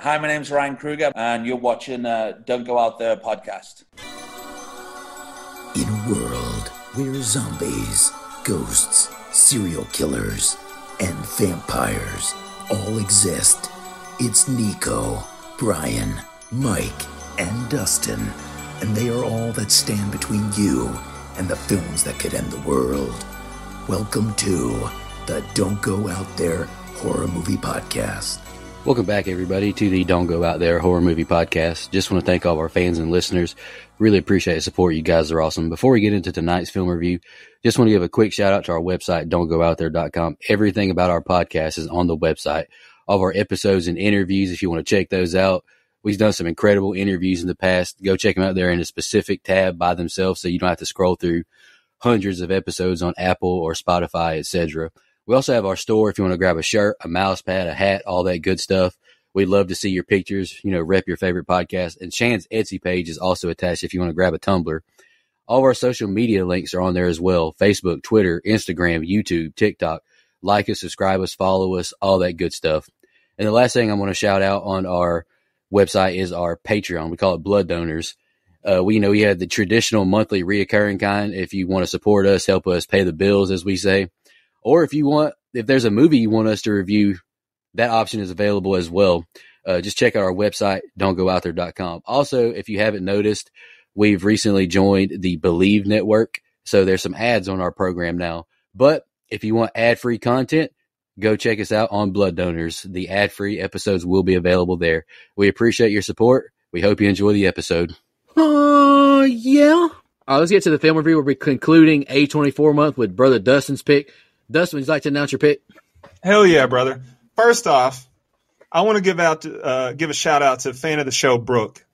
Hi, my name's Ryan Kruger, and you're watching Don't Go Out There podcast. In a world where zombies, ghosts, serial killers, and vampires all exist, it's Nico, Brian, Mike, and Dustin, and they are all that stand between you and the films that could end the world. Welcome to the Don't Go Out There Horror Movie Podcast. Welcome back, everybody, to the Don't Go Out There Horror Movie Podcast. Just want to thank all of our fans and listeners. Really appreciate the support. You guys are awesome. Before we get into tonight's film review, just want to give a quick shout out to our website, don'tgoouthere.com. Everything about our podcast is on the website. All of our episodes and interviews, if you want to check those out. We've done some incredible interviews in the past. Go check them out there in a specific tab by themselves so you don't have to scroll through hundreds of episodes on Apple or Spotify, etc. We also have our store if you want to grab a shirt, a mouse pad, a hat, all that good stuff. We'd love to see your pictures, rep your favorite podcast. And Shan's Etsy page is also attached if you want to grab a tumbler. All of our social media links are on there as well. Facebook, Twitter, Instagram, YouTube, TikTok. Like us, subscribe us, follow us, all that good stuff. And the last thing I want to shout out on our website is our Patreon. We call it Blood Donors. We have the traditional monthly reoccurring kind. If you want to support us, help us pay the bills, as we say. Or if there's a movie you want us to review, that option is available as well. Just check out our website, don'tgoouthere.com. Also, if you haven't noticed, we've recently joined the Believe Network. So there's some ads on our program now. But if you want ad-free content, go check us out on Blood Donors. The ad-free episodes will be available there. We appreciate your support. We hope you enjoy the episode. Yeah. All right, let's get to the film review. We'll be concluding A24 month with Brother Dustin's pick. Dustin, would you like to announce your pick? Hell yeah, brother. First off, I want to give a shout out to fan of the show, Brooke.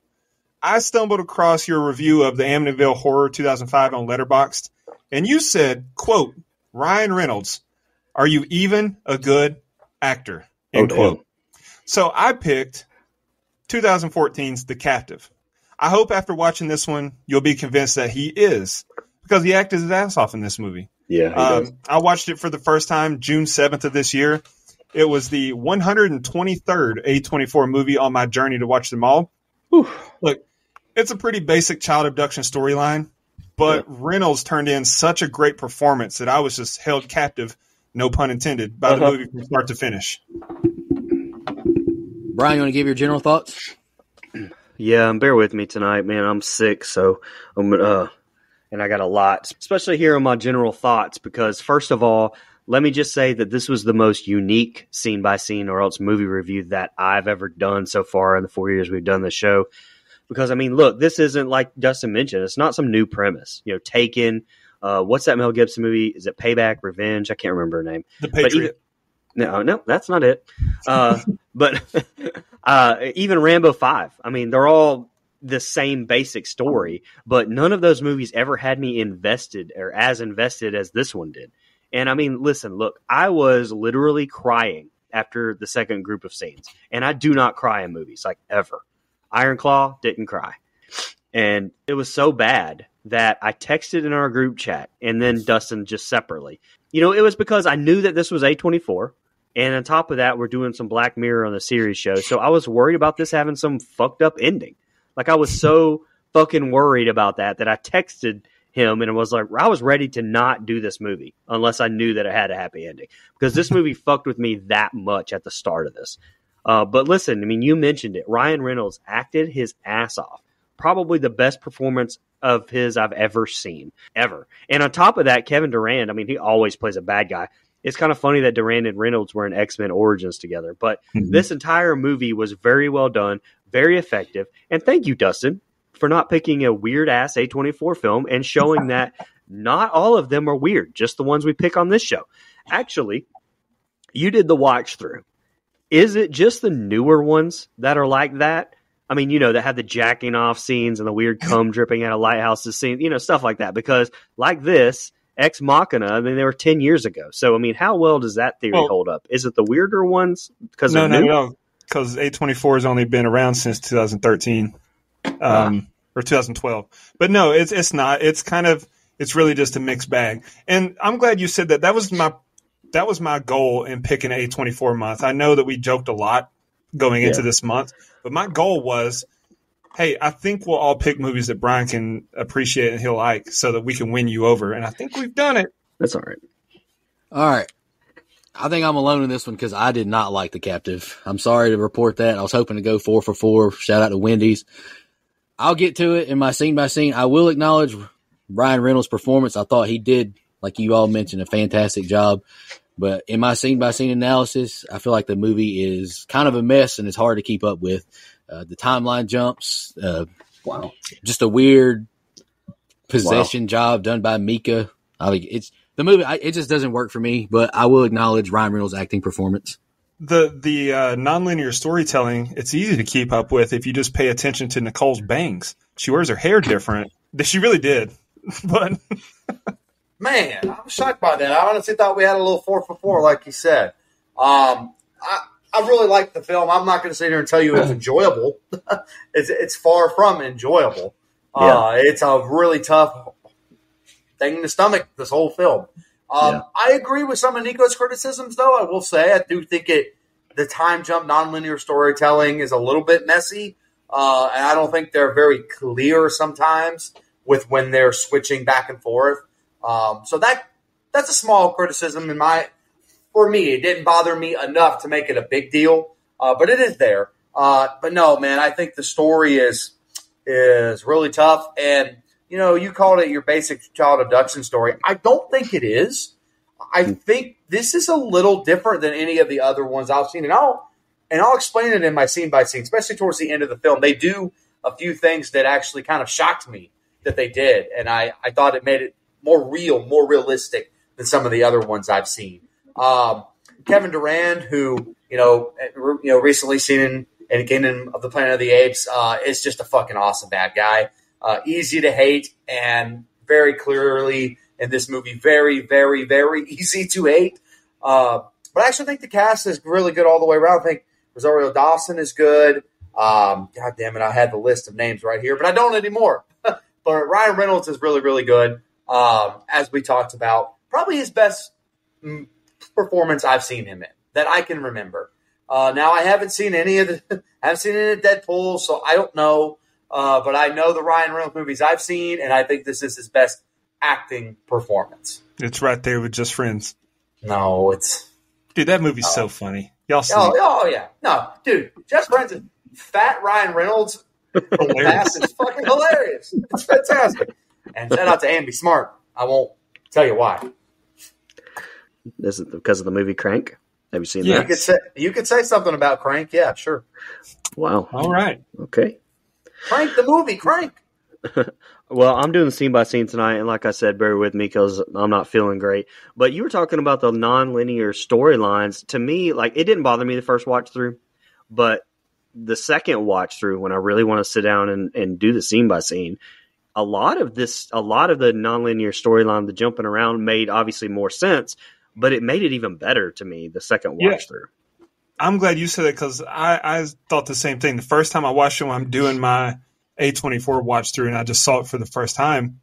I stumbled across your review of the Amityville Horror 2005 on Letterboxd, and you said, quote, Ryan Reynolds, are you even a good actor? End quote. So I picked 2014's The Captive. I hope after watching this one, you'll be convinced that he is, because he acted his ass off in this movie. Yeah, I watched it for the first time June 7th of this year. It was the 123rd A24 movie on my journey to watch them all. Whew. Look, it's a pretty basic child abduction storyline, but Reynolds turned in such a great performance that I was just held captive, no pun intended, by the movie from start to finish. Brian, you want to give your general thoughts? Yeah, bear with me tonight, man. I'm sick, so and I got a lot, especially here on my general thoughts, because first of all, let me just say that this was the most unique scene-by-scene or else movie review that I've ever done so far in the 4 years we've done the show. Because, look, this isn't like Dustin mentioned. It's not some new premise. Taken, what's that Mel Gibson movie? Is it Payback, Revenge? I can't remember her name. The Patriot. No, that's not it. But even Rambo 5. They're all the same basic story, but none of those movies ever had me invested or as invested as this one did. And listen, look, I was literally crying after the second group of scenes, and I do not cry in movies, like ever. Iron Claw didn't cry. And it was so bad that I texted in our group chat and then Dustin just separately. It was because I knew that this was A24. And on top of that, we're doing some Black Mirror on the series show. So I was worried about this having some fucked up ending. Like, I was so fucking worried about that I texted him and it was like, I was ready to not do this movie unless I knew that it had a happy ending, because this movie fucked with me that much at the start of this. But listen, you mentioned it. Ryan Reynolds acted his ass off. Probably the best performance of his I've ever seen, ever. And on top of that, Kevin Durand, he always plays a bad guy. It's kind of funny that Durand and Reynolds were in X-Men Origins together. But this entire movie was very well done, very effective. And thank you, Dustin, for not picking a weird-ass A24 film and showing that not all of them are weird, just the ones we pick on this show. Actually, you did the watch-through. Is it just the newer ones that are like that? That have the jacking off scenes and the weird cum dripping out of lighthouses scene, stuff like that. Because like this, Ex Machina, they were 10 years ago. So, how well does that theory hold up? Is it the weirder ones? No. Because A24 has only been around since 2013 or 2012. But no, it's not. It's really just a mixed bag. And I'm glad you said that. That was my goal in picking A24 month. I know that we joked a lot going into this month. But my goal was, hey, I think we'll all pick movies that Brian can appreciate and he'll like so that we can win you over. And I think we've done it. That's all right. All right. I think I'm alone in this one because I did not like The Captive. I'm sorry to report that. I was hoping to go 4 for 4. Shout out to Wendy's. I'll get to it in my scene by scene. I will acknowledge Ryan Reynolds' performance. I thought he did, like you all mentioned, a fantastic job. But in my scene by scene analysis, I feel like the movie is kind of a mess and it's hard to keep up with. The timeline jumps. Wow. Just a weird possession job done by Mika. I mean, it's the movie. It just doesn't work for me. But I will acknowledge Ryan Reynolds' acting performance. The nonlinear storytelling, it's easy to keep up with if you just pay attention to Nicole's bangs. She wears her hair different. She really did. But man, I was shocked by that. I honestly thought we had a little 4 for 4, like you said. I really liked the film. I'm not going to sit here and tell you it's enjoyable. It's far from enjoyable. It's a really tough thing to stomach, this whole film. I agree with some of Nico's criticisms, though. I will say I do think the time jump nonlinear storytelling is a little bit messy, and I don't think they're very clear sometimes with when they're switching back and forth. So that's a small criticism for me. It didn't bother me enough to make it a big deal, but it is there. But no, man, I think the story is really tough. And, you know, you called it your basic child abduction story. I don't think it is. I think this is a little different than any of the other ones I've seen. And I'll explain it in my scene by scene, especially towards the end of the film. They do a few things that actually kind of shocked me that they did. And I thought it made it more real, more realistic than some of the other ones I've seen. Kevin Durand, who, recently seen in Kingdom of the Planet of the Apes, is just a fucking awesome bad guy. Easy to hate and very clearly in this movie, very, very, very easy to hate. But I actually think the cast is really good all the way around. I think Rosario Dawson is good. God damn it, I had the list of names right here, but I don't anymore. But Ryan Reynolds is really, really good. As we talked about, probably his best performance I've seen him in that I can remember. Now I haven't seen any of Deadpool, so I don't know. But I know the Ryan Reynolds movies I've seen, and I think this is his best acting performance. It's right there with Just Friends. No, it's dude, that movie's so funny. Y'all see? Oh yeah, no, dude, Just Friends and fat Ryan Reynolds hilarious. Is fucking hilarious. It's fantastic. And shout out to Andy Smart. I won't tell you why. Is it because of the movie Crank? Have you seen that? You could say something about Crank. Yeah, sure. Wow. All right. Okay. Crank the movie. Crank. Well, I'm doing the scene by scene tonight, and like I said, bear with me because I'm not feeling great. But you were talking about the non-linear storylines. To me, like, it didn't bother me the first watch through, but the second watch through, when I really want to sit down and do the scene by scene, a lot of the non-linear storyline, the jumping around, made obviously more sense, but it made it even better to me the second watch through. I'm glad you said that because I thought the same thing. The first time I watched it when I'm doing my A24 watch through and I just saw it for the first time,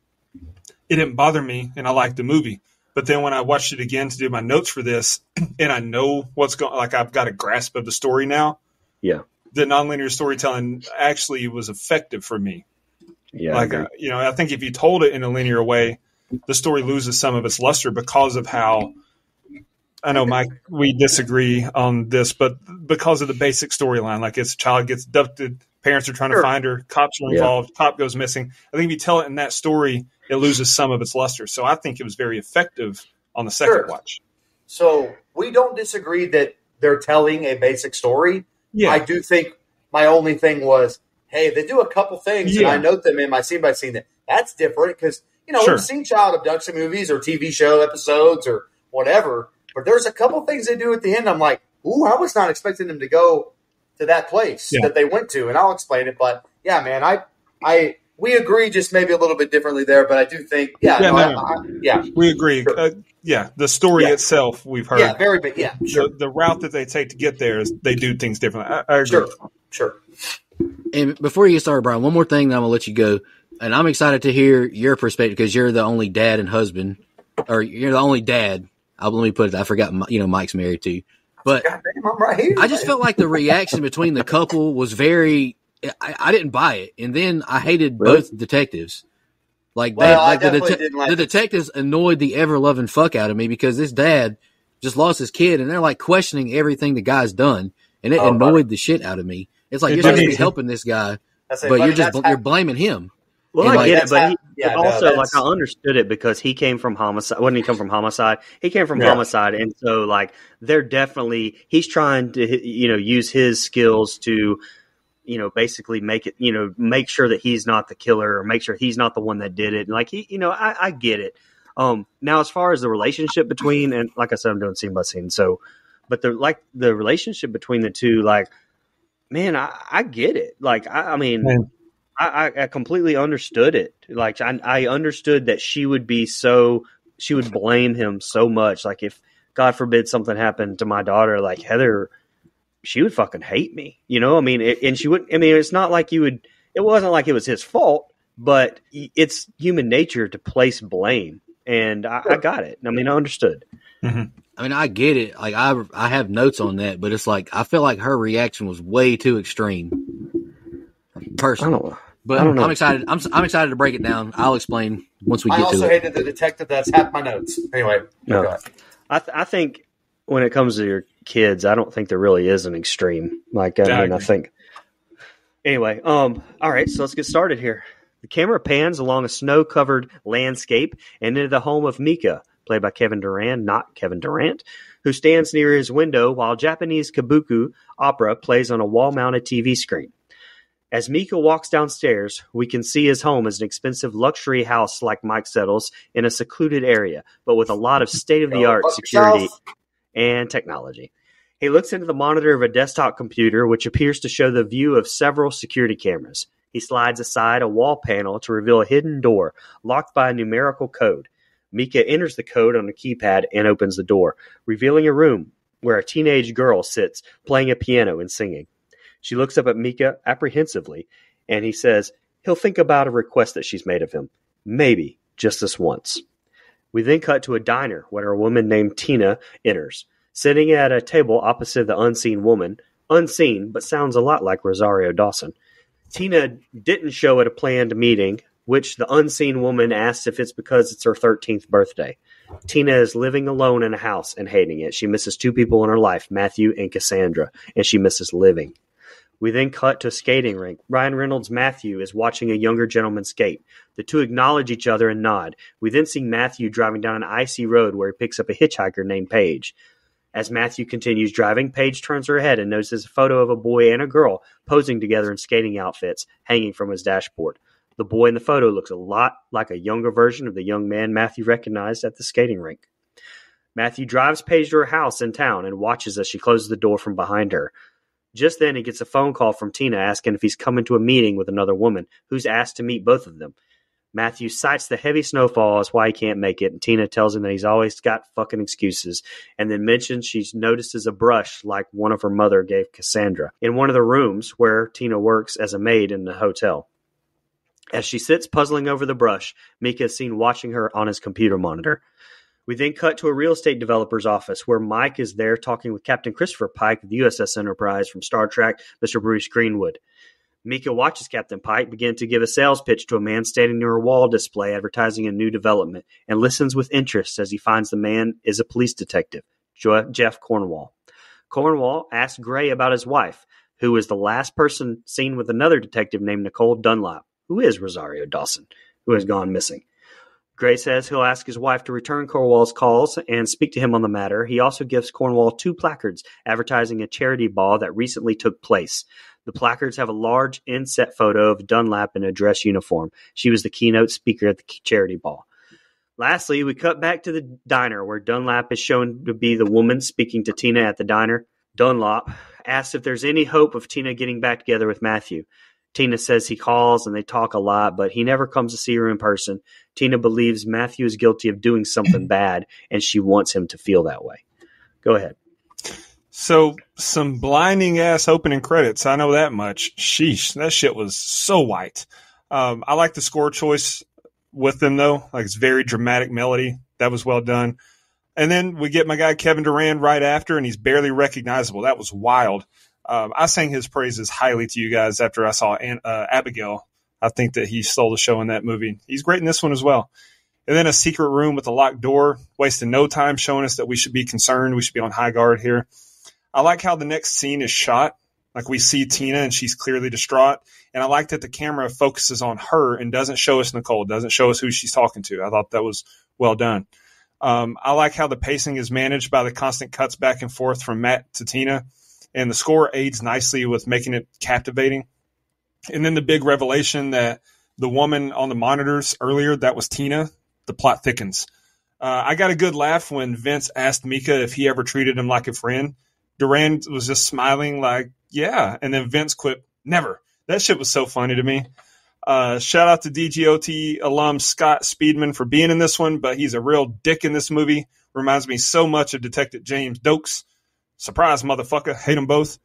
it didn't bother me and I liked the movie. But then when I watched it again to do my notes for this and I know what's going, like I've got a grasp of the story now. Yeah. The nonlinear storytelling actually was effective for me. Yeah. Like, I think if you told it in a linear way, the story loses some of its luster because of how, I know, Mike, we disagree on this, but because of the basic storyline, like it's a child gets abducted, parents are trying to find her, cops are involved, cop goes missing. I think if you tell it in that story, it loses some of its luster. So I think it was very effective on the second watch. So we don't disagree that they're telling a basic story. Yeah. I do think my only thing was, hey, they do a couple things, and I note them in my scene by scene that's different because, we've seen child abduction movies or TV show episodes or whatever, but there's a couple things they do at the end. I'm like, ooh, I was not expecting them to go to that place that they went to, and I'll explain it. But yeah, man, we agree, just maybe a little bit differently there. But I do think, we agree. Sure. The story itself we've heard. Yeah, very big. Yeah, sure. The route that they take to get there is they do things differently. I agree. Sure. And before you get started, Brian, one more thing that I'm gonna let you go, and I'm excited to hear your perspective because you're the only dad and husband, or you're the only dad. Let me put it. I forgot. Mike's married too. But goddamn, I'm right here. I just felt like the reaction between the couple was very. I didn't buy it, and then I hated both detectives. Like, the detectives annoyed the ever loving fuck out of me because this dad just lost his kid, and they're like questioning everything the guy's done, and it annoyed the shit out of me. It's like you're supposed to be helping this guy, but you're blaming him. Well, and I get it, but I understood it because he came from homicide. Wouldn't he come from homicide? He came from homicide, and so like he's trying to use his skills to basically make sure that he's not the killer or make sure he's not the one that did it. And like I get it. Now as far as the relationship between, and like I said, I'm doing scene by scene, so but the relationship between the two, like, man, I get it. Like I mean. I completely understood it. Like I understood that she would blame him so much. Like if God forbid something happened to my daughter, like Heather, she would fucking hate me. I mean, and she would. I mean, it's not like it wasn't like it was his fault, but it's human nature to place blame, and I got it. I mean, I understood. Mm-hmm. I mean, I get it. Like I have notes on that, but it's like I feel like her reaction was way too extreme. Personally. But I'm excited. I'm excited to break it down. I'll explain once we get to it. I also hated the detective. That's half my notes. Anyway, no. I think when it comes to your kids, I don't think there really is an extreme. Like I think. Anyway, all right. So let's get started here. The camera pans along a snow-covered landscape and into the home of Mika, played by Kevin Durant, not Kevin Durant, who stands near his window while Japanese kabuki opera plays on a wall-mounted TV screen. As Mika walks downstairs, we can see his home as an expensive luxury house like Mike settles in a secluded area, but with a lot of state-of-the-art security and technology. He looks into the monitor of a desktop computer, which appears to show the view of several security cameras. He slides aside a wall panel to reveal a hidden door, locked by a numerical code. Mika enters the code on a keypad and opens the door, revealing a room where a teenage girl sits, playing a piano and singing. She looks up at Mika apprehensively, and he says he'll think about a request that she's made of him. Maybe, just this once. We then cut to a diner where a woman named Tina enters, sitting at a table opposite the unseen woman. Unseen, but sounds a lot like Rosario Dawson. Tina didn't show at a planned meeting, which the unseen woman asks if it's because it's her 13th birthday. Tina is living alone in a house and hating it. She misses two people in her life, Matthew and Cassandra, and she misses living. We then cut to a skating rink. Ryan Reynolds' Matthew is watching a younger gentleman skate. The two acknowledge each other and nod. We then see Matthew driving down an icy road where he picks up a hitchhiker named Paige. As Matthew continues driving, Paige turns her head and notices a photo of a boy and a girl posing together in skating outfits hanging from his dashboard. The boy in the photo looks a lot like a younger version of the young man Matthew recognized at the skating rink. Matthew drives Paige to her house in town and watches as she closes the door from behind her. Just then, he gets a phone call from Tina asking if he's coming to a meeting with another woman, who's asked to meet both of them. Matthew cites the heavy snowfall as why he can't make it, and Tina tells him that he's always got fucking excuses, and then mentions she's notices a brush like one of her mother gave Cassandra in one of the rooms where Tina works as a maid in the hotel. As she sits puzzling over the brush, Mika is seen watching her on his computer monitor. We then cut to a real estate developer's office where Mike is there talking with Captain Christopher Pike of the USS Enterprise from Star Trek, Mr. Bruce Greenwood. Mika watches Captain Pike begin to give a sales pitch to a man standing near a wall display advertising a new development and listens with interest as he finds the man is a police detective, Jeff Cornwall. Cornwall asks Gray about his wife, who was the last person seen with another detective named Nicole Dunlap, who is Rosario Dawson, who has gone missing. Gray says he'll ask his wife to return Cornwall's calls and speak to him on the matter. He also gives Cornwall 2 placards advertising a charity ball that recently took place. The placards have a large inset photo of Dunlap in a dress uniform. She was the keynote speaker at the charity ball. Lastly, we cut back to the diner where Dunlap is shown to be the woman speaking to Tina at the diner. Dunlap asks if there's any hope of Tina getting back together with Matthew. Tina says he calls and they talk a lot, but he never comes to see her in person. Tina believes Matthew is guilty of doing something bad, and she wants him to feel that way. Go ahead. So, some blinding-ass opening credits. I know that much. Sheesh, that shit was so white. I like the score choice with them, though. Like, it's very dramatic melody. That was well done. And then we get my guy Kevin Durand right after, and he's barely recognizable. That was wild. I sang his praises highly to you guys after I saw Abigail. I think that he stole the show in that movie. He's great in this one as well. And then a secret room with a locked door, wasting no time showing us that we should be concerned. We should be on high guard here. I like how the next scene is shot. Like we see Tina and she's clearly distraught. And I like that the camera focuses on her and doesn't show us Nicole, doesn't show us who she's talking to. I thought that was well done. I like how the pacing is managed by the constant cuts back and forth from Matt to Tina. And the score aids nicely with making it captivating. And then the big revelation that the woman on the monitors earlier, that was Tina, the plot thickens. I got a good laugh when Vince asked Mika if he ever treated him like a friend. Durand was just smiling like, yeah. And then Vince quit, never. That shit was so funny to me. Shout out to DGOT alum Scott Speedman for being in this one, but he's a real dick in this movie. Reminds me so much of Detective James Dokes. Surprise, motherfucker. Hate them both.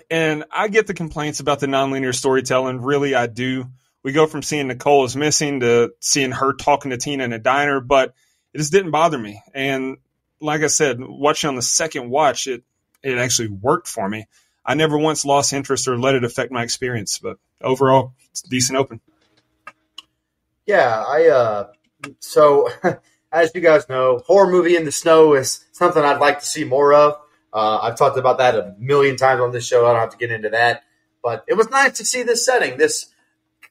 And I get the complaints about the nonlinear storytelling. Really, I do. We go from seeing Nicole is missing to seeing her talking to Tina in a diner, but it just didn't bother me. And like I said, watching on the second watch, it actually worked for me. I never once lost interest or let it affect my experience, but overall, it's a decent open. Yeah, so as you guys know, horror movie in the snow is something I'd like to see more of. I've talked about that a million times on this show. I don't have to get into that, but it was nice to see this setting, this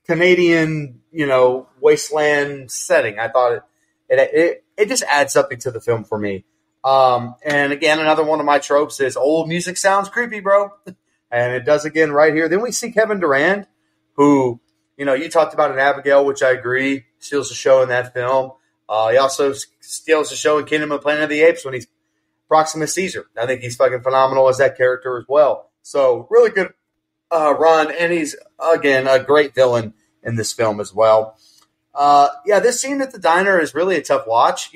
Canadian, wasteland setting. I thought it just adds something to the film for me. And again, another one of my tropes is old music sounds creepy, bro. And it does again right here. Then we see Kevin Durand, who, you talked about in Abigail, which I agree, steals the show in that film. He also steals the show in Kingdom of Planet of the Apes when he's Proxima Caesar. I think he's fucking phenomenal as that character as well. So really good run. And he's, again, a great villain in this film as well. This scene at the diner is really a tough watch,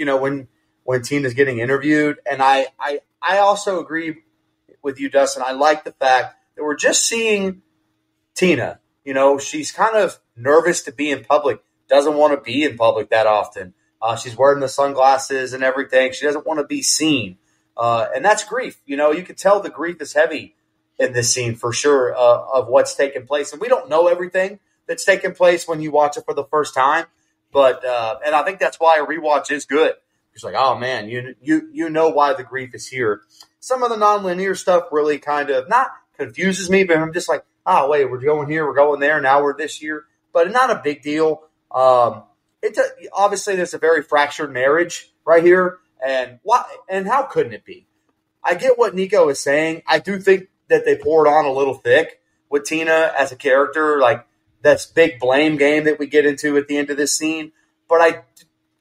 when Tina's getting interviewed. And I also agree with you, Dustin. I like the fact that we're just seeing Tina. She's kind of nervous to be in public, doesn't want to be in public that often. She's wearing the sunglasses and everything. She doesn't want to be seen. And that's grief. You can tell the grief is heavy in this scene for sure of what's taking place. And we don't know everything that's taking place when you watch it for the first time. But and I think that's why a rewatch is good. It's like, oh, man, you know why the grief is here. Some of the nonlinear stuff really kind of not confuses me, but I'm just like, oh, wait, we're going here, we're going there, now we're this year. But not a big deal. Obviously, there's a very fractured marriage right here. And how couldn't it be? I get what Nico is saying. I do think that they poured on a little thick with Tina as a character, like that's big blame game that we get into at the end of this scene. But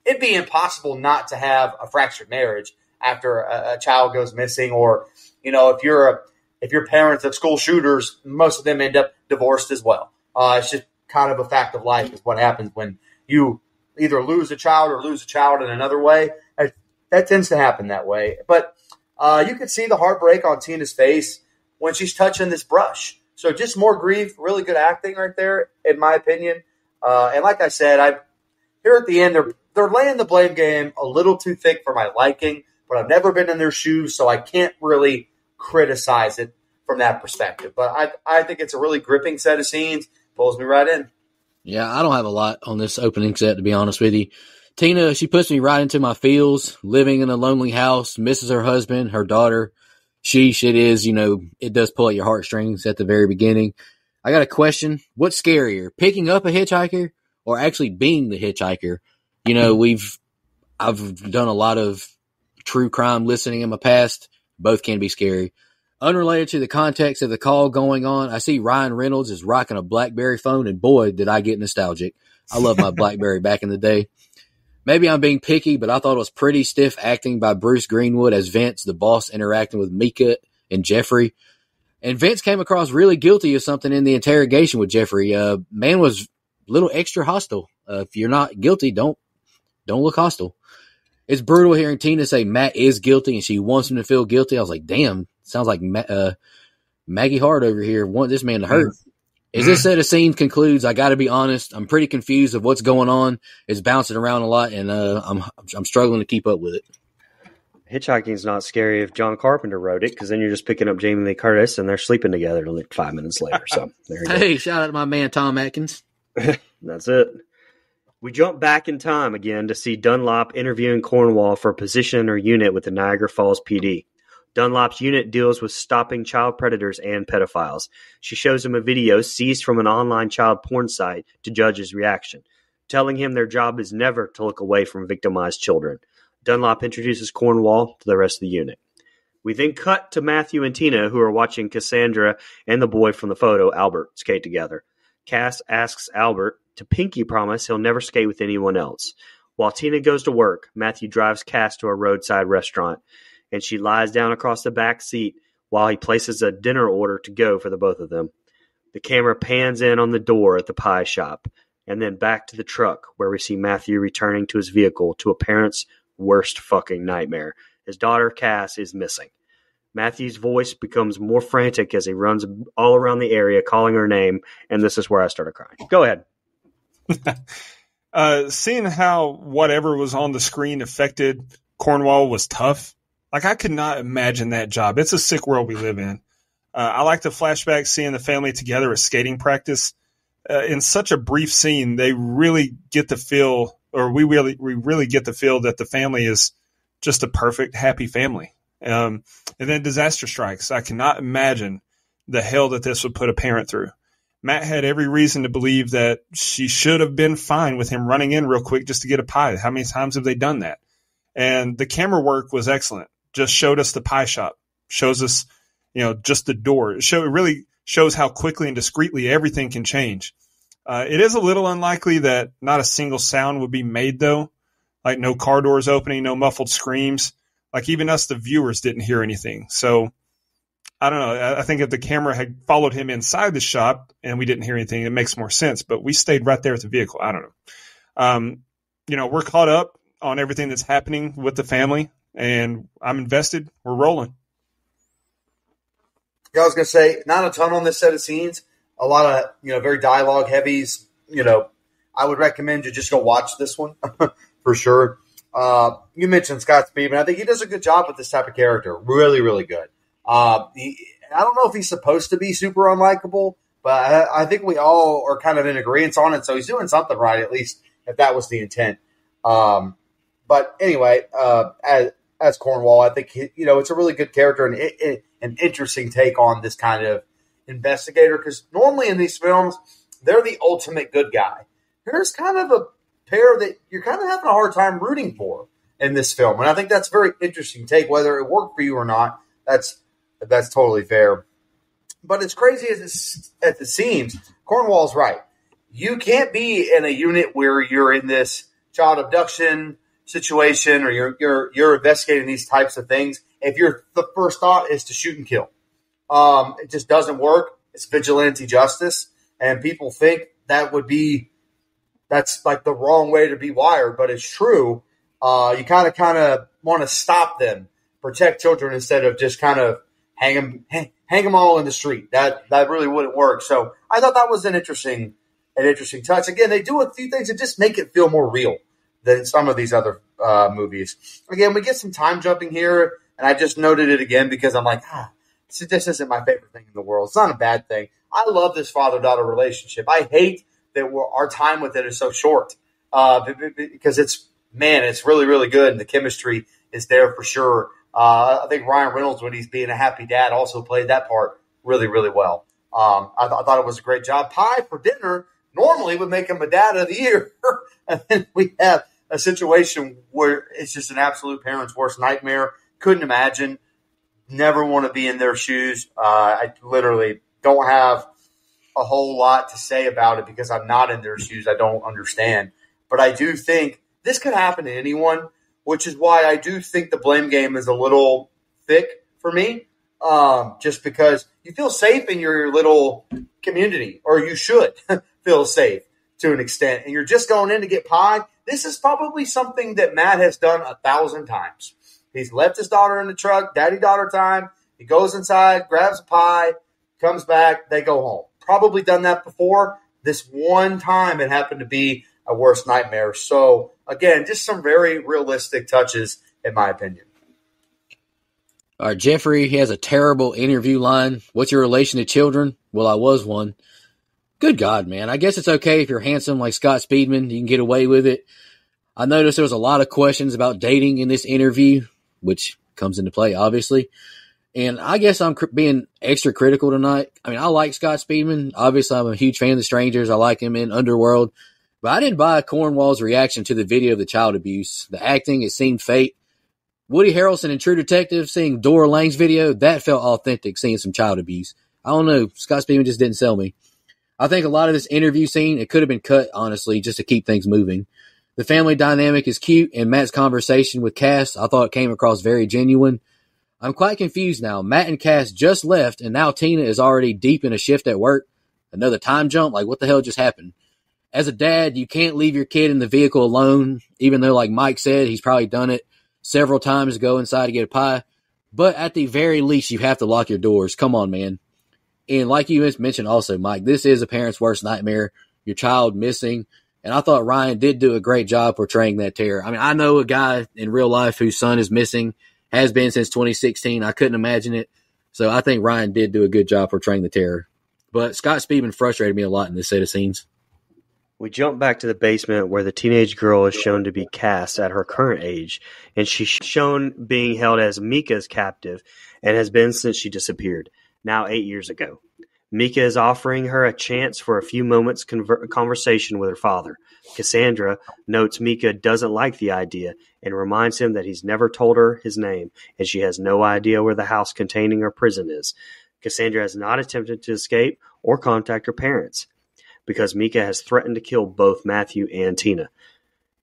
it'd be impossible not to have a fractured marriage after a child goes missing, or if your parents of school shooters, most of them end up divorced as well. It's just kind of a fact of life is what happens when you either lose a child or lose a child in another way. That tends to happen that way. But you could see the heartbreak on Tina's face when she's touching this brush. So just more grief, really good acting right there, in my opinion. And like I said, here at the end, they're laying the blame game a little too thick for my liking, but I've never been in their shoes, so I can't really criticize it from that perspective. But I think it's a really gripping set of scenes. Pulls me right in. Yeah, I don't have a lot on this opening set, to be honest with you. Tina, she puts me right into my feels, living in a lonely house, misses her husband, her daughter. Sheesh, it is, it does pull at your heartstrings at the very beginning. I got a question. What's scarier, picking up a hitchhiker or actually being the hitchhiker? I've done a lot of true crime listening in my past. Both can be scary. Unrelated to the context of the call going on, I see Ryan Reynolds is rocking a BlackBerry phone, and boy, did I get nostalgic. I love my BlackBerry back in the day. Maybe I'm being picky, but I thought it was pretty stiff acting by Bruce Greenwood as Vince, the boss, interacting with Mika and Jeffrey. And Vince came across really guilty of something in the interrogation with Jeffrey. Man was a little extra hostile. If you're not guilty, don't look hostile. It's brutal hearing Tina say Matt is guilty and she wants him to feel guilty. I was like, damn, sounds like Maggie Hart over here want this man to hurt. As this set of scenes concludes, I got to be honest, I'm pretty confused of what's going on. It's bouncing around a lot, and I'm struggling to keep up with it. Hitchhiking's not scary if John Carpenter wrote it, because then you're just picking up Jamie Lee Curtis and they're sleeping together like 5 minutes later. So there you go. Hey, shout out to my man Tom Atkins. That's it. We jump back in time again to see Dunlop interviewing Cornwall for a position or unit with the Niagara Falls PD. Dunlop's unit deals with stopping child predators and pedophiles. She shows him a video seized from an online child porn site to judge his reaction, telling him their job is never to look away from victimized children. Dunlop introduces Cornwall to the rest of the unit. We then cut to Matthew and Tina, who are watching Cassandra and the boy from the photo, Albert, skate together. Cass asks Albert to pinky promise he'll never skate with anyone else. While Tina goes to work, Matthew drives Cass to a roadside restaurant, and she lies down across the back seat while he places a dinner order to go for the both of them. The camera pans in on the door at the pie shop, and then back to the truck, where we see Matthew returning to his vehicle to a parent's worst fucking nightmare. His daughter, Cass, is missing. Matthew's voice becomes more frantic as he runs all around the area calling her name, and this is where I started crying. Go ahead. Seeing how whatever was on the screen affected Cornwall was tough. Like, I could not imagine that job. It's a sick world we live in. I like the flashback seeing the family together at skating practice. In such a brief scene, they really get the feel, or we really get the feel that the family is just a perfect, happy family. And then disaster strikes. I cannot imagine the hell that this would put a parent through. Matt had every reason to believe that she should have been fine with him running in real quick just to get a pie. How many times have they done that? And the camera work was excellent. Just showed us the pie shop. Shows us, just the door. It really shows how quickly and discreetly everything can change. It is a little unlikely that not a single sound would be made, though. Like no car doors opening, no muffled screams. Like even us, the viewers, didn't hear anything. So I don't know. I think if the camera had followed him inside the shop and we didn't hear anything, it makes more sense. But we stayed right there at the vehicle. I don't know. We're caught up on everything that's happening with the family, and I'm invested. We're rolling. Yeah, I was going to say, not a ton on this set of scenes. A lot of, very dialogue heavies. I would recommend you just go watch this one for sure. You mentioned Scott Speedman. I think he does a good job with this type of character. Really, really good. I don't know if he's supposed to be super unlikable, but I think we all are kind of in agreement on it. So he's doing something right, at least if that was the intent. But anyway, as Cornwall, I think it's a really good character and an interesting take on this kind of investigator, because normally in these films they're the ultimate good guy. Here's kind of a pair that you're kind of having a hard time rooting for in this film, and I think that's a very interesting take. Whether it worked for you or not, that's totally fair. But as crazy as it seems, Cornwall's right. You can't be in a unit where you're in this child abduction situation or you're investigating these types of things if the first thought is to shoot and kill. It just doesn't work. It's vigilante justice, and people think that's like the wrong way to be wired, but it's true. You kind of want to stop them, protect children, instead of just kind of hang them all in the street. That really wouldn't work. So I thought that was an interesting touch. Again, they do a few things that just make it feel more real than some of these other movies. Again, we get some time jumping here, and I just noted it again because I'm like, this isn't my favorite thing in the world. It's not a bad thing. I love this father-daughter relationship. I hate that our time with it is so short because it's really, really good, and the chemistry is there for sure. I think Ryan Reynolds, when he's being a happy dad, also played that part really, really well. I thought it was a great job. Pie for dinner normally would make him a dad of the year, and then we have a situation where it's just an absolute parent's worst nightmare. Couldn't imagine. Never want to be in their shoes. I literally don't have a whole lot to say about it because I'm not in their shoes. I don't understand. But I do think this could happen to anyone, which is why I do think the blame game is a little thick for me, just because you feel safe in your little community, or you should feel safe to an extent, and you're just going in to get pie. This is probably something that Matt has done 1,000 times. He's left his daughter in the truck, daddy-daughter time. He goes inside, grabs a pie, comes back, they go home. probably done that before. This one time it happened to be a worst nightmare. So, again, just some very realistic touches, in my opinion. All right, Jeffrey, he has a terrible interview line. What's your relation to children? Well, I was one. Good God, man. I guess it's okay if you're handsome like Scott Speedman. You can get away with it. I noticed there was a lot of questions about dating in this interview, which comes into play, obviously. And I guess I'm being extra critical tonight. I mean, I like Scott Speedman. Obviously, I'm a huge fan of The Strangers. I like him in Underworld. But I didn't buy Cornwall's reaction to the video of the child abuse. The acting, it seemed fake. Woody Harrelson in True Detective seeing Dora Lang's video, that felt authentic, seeing some child abuse. I don't know. Scott Speedman just didn't sell me. I think a lot of this interview scene, it could have been cut, honestly, just to keep things moving. The family dynamic is cute, and Matt's conversation with Cass, I thought it came across very genuine. I'm quite confused now. Matt and Cass just left, and now Tina is already deep in a shift at work. Another time jump? Like, what the hell just happened? As a dad, you can't leave your kid in the vehicle alone, even though, like Mike said, he's probably done it several times to go inside to get a pie. But at the very least, you have to lock your doors. Come on, man. And like you mentioned also, Mike, this is a parent's worst nightmare. Your child missing. And I thought Ryan did do a great job portraying that terror. I mean, I know a guy in real life whose son is missing, has been since 2016. I couldn't imagine it. So I think Ryan did do a good job portraying the terror. But Scott Speedman frustrated me a lot in this set of scenes. We jump back to the basement where the teenage girl is shown to be Cass at her current age, and she's shown being held as Mika's captive and has been since she disappeared, now 8 years ago. Mika is offering her a chance for a few moments conversation with her father. Cassandra notes Mika doesn't like the idea and reminds him that he's never told her his name and she has no idea where the house containing her prison is. Cassandra has not attempted to escape or contact her parents because Mika has threatened to kill both Matthew and Tina.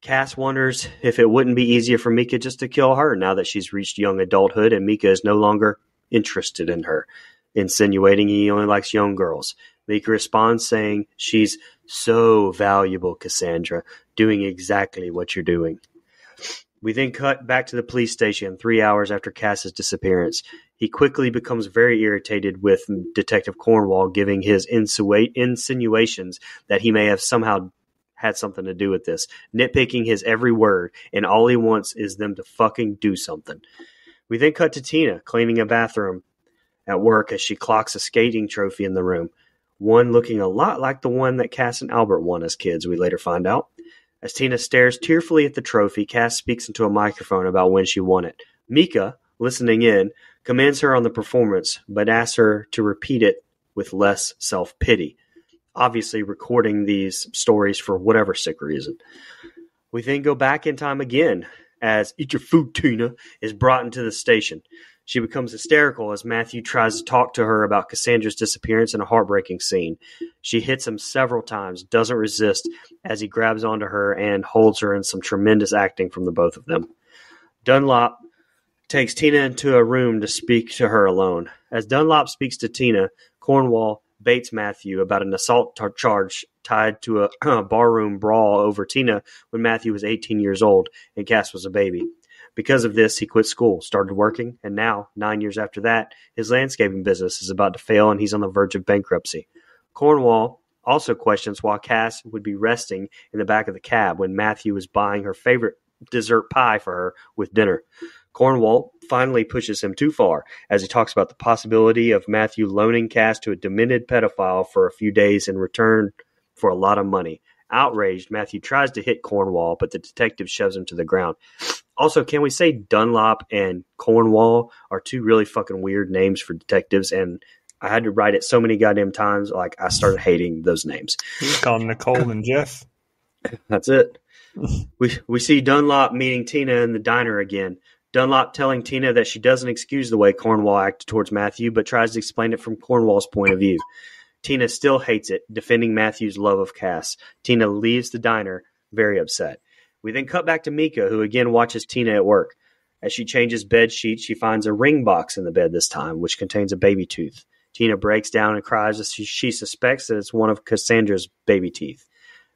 Cass wonders if it wouldn't be easier for Mika just to kill her now that she's reached young adulthood and Mika is no longer interested in her, insinuating he only likes young girls. Mika responds saying, "She's so valuable, Cassandra, doing exactly what you're doing." We then cut back to the police station 3 hours after Cass's disappearance. He quickly becomes very irritated with Detective Cornwall giving his insinuations that he may have somehow had something to do with this, nitpicking his every word, and all he wants is them to fucking do something. We then cut to Tina cleaning a bathroom at work as she clocks a skating trophy in the room, one looking a lot like the one that Cass and Albert won as kids, we later find out. As Tina stares tearfully at the trophy, Cass speaks into a microphone about when she won it. Mika, listening in, commends her on the performance, but asks her to repeat it with less self-pity, obviously recording these stories for whatever sick reason. We then go back in time again as "Eat your food, Tina" is brought into the station. She becomes hysterical as Matthew tries to talk to her about Cassandra's disappearance in a heartbreaking scene. She hits him several times, doesn't resist, as he grabs onto her and holds her in some tremendous acting from the both of them. Dunlop takes Tina into a room to speak to her alone. As Dunlop speaks to Tina, Cornwall baits Matthew about an assault charge tied to a barroom brawl over Tina when Matthew was 18 years old and Cass was a baby. Because of this, he quit school, started working, and now, 9 years after that, his landscaping business is about to fail and he's on the verge of bankruptcy. Cornwall also questions why Cass would be resting in the back of the cab when Matthew was buying her favorite dessert pie for her with dinner. Cornwall finally pushes him too far as he talks about the possibility of Matthew loaning Cass to a demented pedophile for a few days in return for a lot of money. Outraged, Matthew tries to hit Cornwall, but the detective shoves him to the ground. Also, can we say Dunlop and Cornwall are two really fucking weird names for detectives, and I had to write it so many goddamn times, like I started hating those names. You call them Nicole and Jeff. That's it. We see Dunlop meeting Tina in the diner again. Dunlop telling Tina that she doesn't excuse the way Cornwall acted towards Matthew, but tries to explain it from Cornwall's point of view. Tina still hates it, defending Matthew's love of Cass. Tina leaves the diner very upset. We then cut back to Mika, who again watches Tina at work. As she changes bed sheets, she finds a ring box in the bed this time, which contains a baby tooth. Tina breaks down and cries as she suspects that it's one of Cassandra's baby teeth.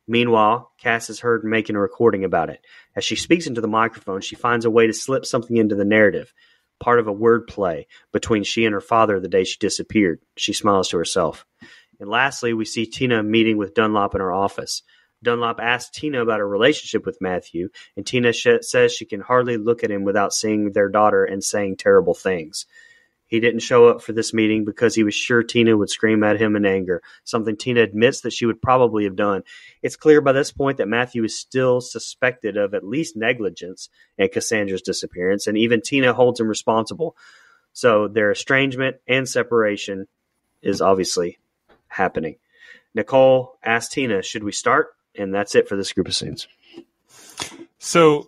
Meanwhile, Cass is heard making a recording about it. As she speaks into the microphone, she finds a way to slip something into the narrative, part of a word play between she and her father the day she disappeared. She smiles to herself. And lastly, we see Tina meeting with Dunlop in her office. Dunlop asks Tina about her relationship with Matthew, and Tina says she can hardly look at him without seeing their daughter and saying terrible things. He didn't show up for this meeting because he was sure Tina would scream at him in anger, something Tina admits that she would probably have done. It's clear by this point that Matthew is still suspected of at least negligence in Cassandra's disappearance, and even Tina holds him responsible. So their estrangement and separation is obviously happening. Nicole asked Tina, should we start? And that's it for this group of scenes. So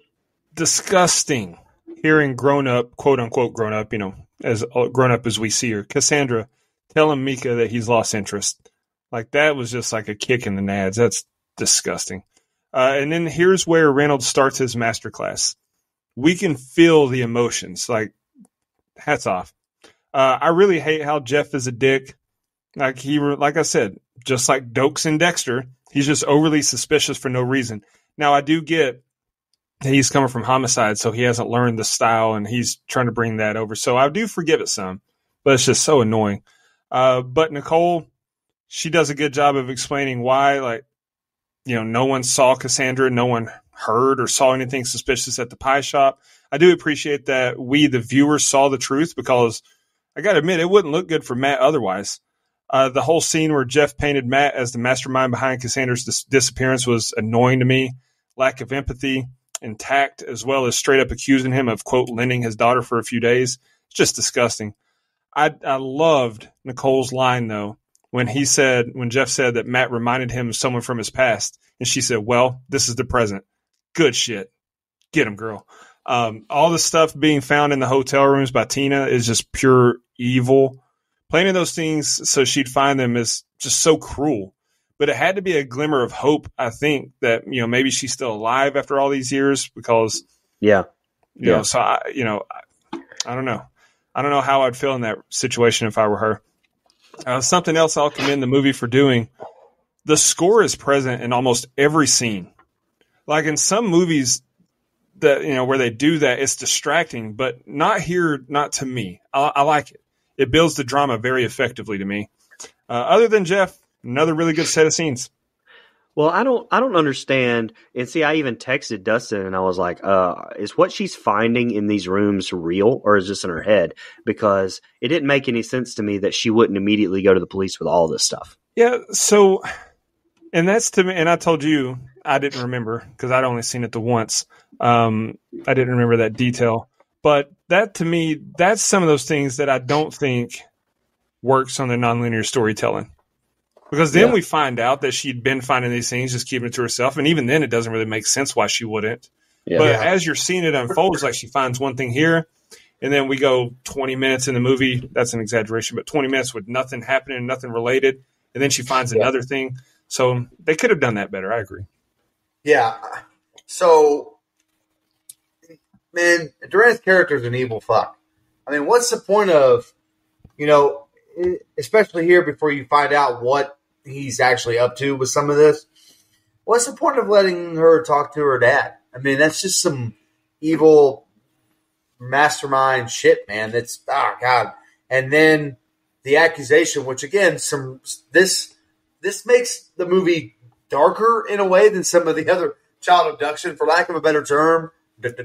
disgusting hearing grown up, quote unquote grown up, as grown up as we see her, Cassandra telling Mika that he's lost interest. Like, that was just like a kick in the nads. That's disgusting. And then here's where Reynolds starts his masterclass. We can feel the emotions. Like, hats off. I really hate how Jeff is a dick. Like I said, just like Dokes and Dexter, he's just overly suspicious for no reason. Now, I do get that he's coming from Homicide, so he hasn't learned the style, and he's trying to bring that over. So I do forgive it some, but it's just so annoying. But Nicole, she does a good job of explaining why, no one saw Cassandra, no one heard or saw anything suspicious at the pie shop. I do appreciate that we, the viewers, saw the truth, because I got to admit, it wouldn't look good for Matt otherwise. The whole scene where Jeff painted Matt as the mastermind behind Cassandra's disappearance was annoying to me. Lack of empathy and tact, as well as straight up accusing him of, quote, lending his daughter for a few days. It's just disgusting. I loved Nicole's line, though, when Jeff said that Matt reminded him of someone from his past. And she said, well, this is the present. Good shit. Get him, girl. All the stuff being found in the hotel rooms by Tina is just pure evil. Planning those things so she'd find them is just so cruel. But it had to be a glimmer of hope, I think, that, maybe she's still alive after all these years, because, so I don't know. I don't know how I'd feel in that situation if I were her. Something else I'll commend the movie for doing. The score is present in almost every scene. Like in some movies that, where they do that, it's distracting, but not here, not to me. I like it. It builds the drama very effectively to me. Other than Jeff, another really good set of scenes. Well, I don't understand. And see, I even texted Dustin and I was like, is what she's finding in these rooms real, or is this in her head? Because it didn't make any sense to me that she wouldn't immediately go to the police with all this stuff. Yeah. So, and that's to me, and I told you, I didn't remember because I'd only seen it the once. I didn't remember that detail, but that to me, that's some of those things that I don't think works on the nonlinear storytelling. Because then we find out that she'd been finding these things, just keeping it to herself. And even then, it doesn't really make sense why she wouldn't. Yeah. But as you're seeing it unfold, it's like she finds one thing here, and then we go 20 minutes in the movie. That's an exaggeration, but 20 minutes with nothing happening, nothing related. And then she finds another thing. So they could have done that better. I agree. Yeah. So, man, Duran's character is an evil fuck. I mean, what's the point of, especially here before you find out what he's actually up to with some of this, what's the point of letting her talk to her dad? I mean, that's just some evil mastermind shit, man. That's, oh God. And then the accusation, which again, this makes the movie darker in a way than some of the other child abduction, for lack of a better term,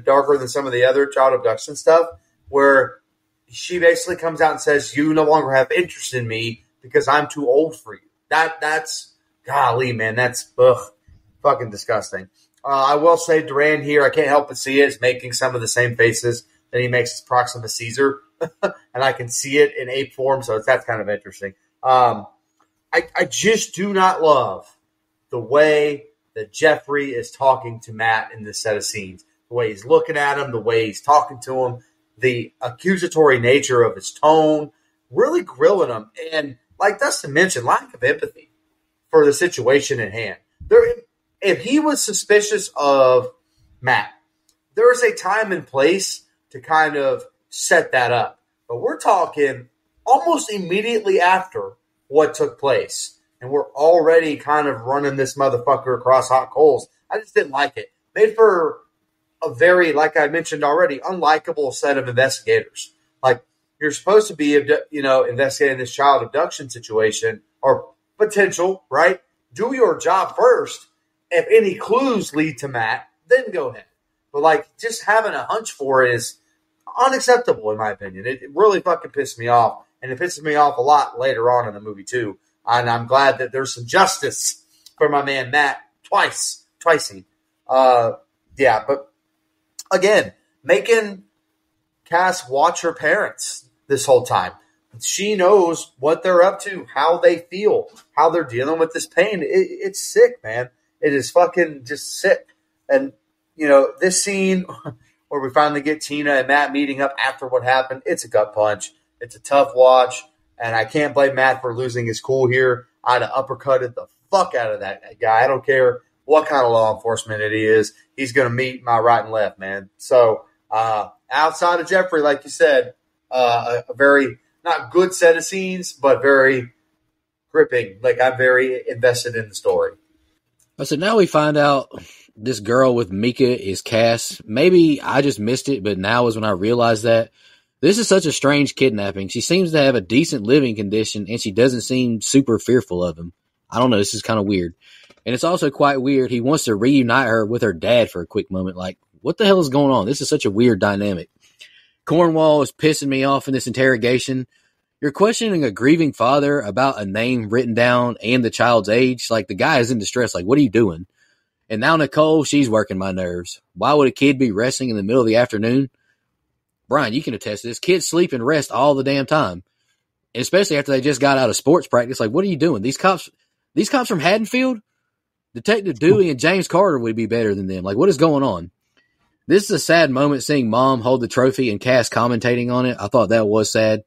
darker than some of the other child abduction stuff, where she basically comes out and says, you no longer have interest in me because I'm too old for you. That's golly, man, that's fucking disgusting. I will say Duran here, I can't help but see it, is making some of the same faces that he makes as Proxima Caesar. And I can see it in ape form, so that's kind of interesting. I just do not love the way that Jeffrey is talking to Matt in this set of scenes. The way he's looking at him, the way he's talking to him, the accusatory nature of his tone, really grilling him. And like Dustin mentioned, lack of empathy for the situation at hand. If he was suspicious of Matt, there is a time and place to kind of set that up. But we're talking almost immediately after what took place. And we're already kind of running this motherfucker across hot coals. I just didn't like it. Made for a very, like I mentioned already, unlikable set of investigators. Like, you're supposed to be, investigating this child abduction situation, or potential, right? Do your job first. If any clues lead to Matt, then go ahead. But, like, just having a hunch for it is unacceptable, in my opinion. It really fucking pissed me off. And it pisses me off a lot later on in the movie, too. And I'm glad that there's some justice for my man Matt twicing. Yeah, but, again, making Cass watch her parents this whole time. She knows what they're up to, how they feel, how they're dealing with this pain. It's sick, man. It is fucking just sick. And, you know, this scene where we finally get Tina and Matt meeting up after what happened, it's a gut punch. It's a tough watch, and I can't blame Matt for losing his cool here. I'd have uppercutted the fuck out of that guy. I don't care what kind of law enforcement it is. He's going to meet my right and left, man. So outside of Jeffrey, like you said, a very not good set of scenes, but very gripping. Like, I'm very invested in the story. So now we find out this girl with Mika is Cass. Maybe I just missed it, but now is when I realized that. This is such a strange kidnapping. She seems to have a decent living condition, and she doesn't seem super fearful of him. I don't know. This is kind of weird. And it's also quite weird. He wants to reunite her with her dad for a quick moment. Like, what the hell is going on? This is such a weird dynamic. Cornwall is pissing me off in this interrogation. You're questioning a grieving father about a name written down and the child's age. Like, the guy is in distress. Like, what are you doing? And now Nicole, she's working my nerves. Why would a kid be resting in the middle of the afternoon? Brian, you can attest to this. Kids sleep and rest all the damn time. Especially after they just got out of sports practice. Like, what are you doing? These cops from Haddonfield? Detective Dewey and James Carter would be better than them. Like, what is going on? This is a sad moment seeing Mom hold the trophy and Cass commentating on it. I thought that was sad.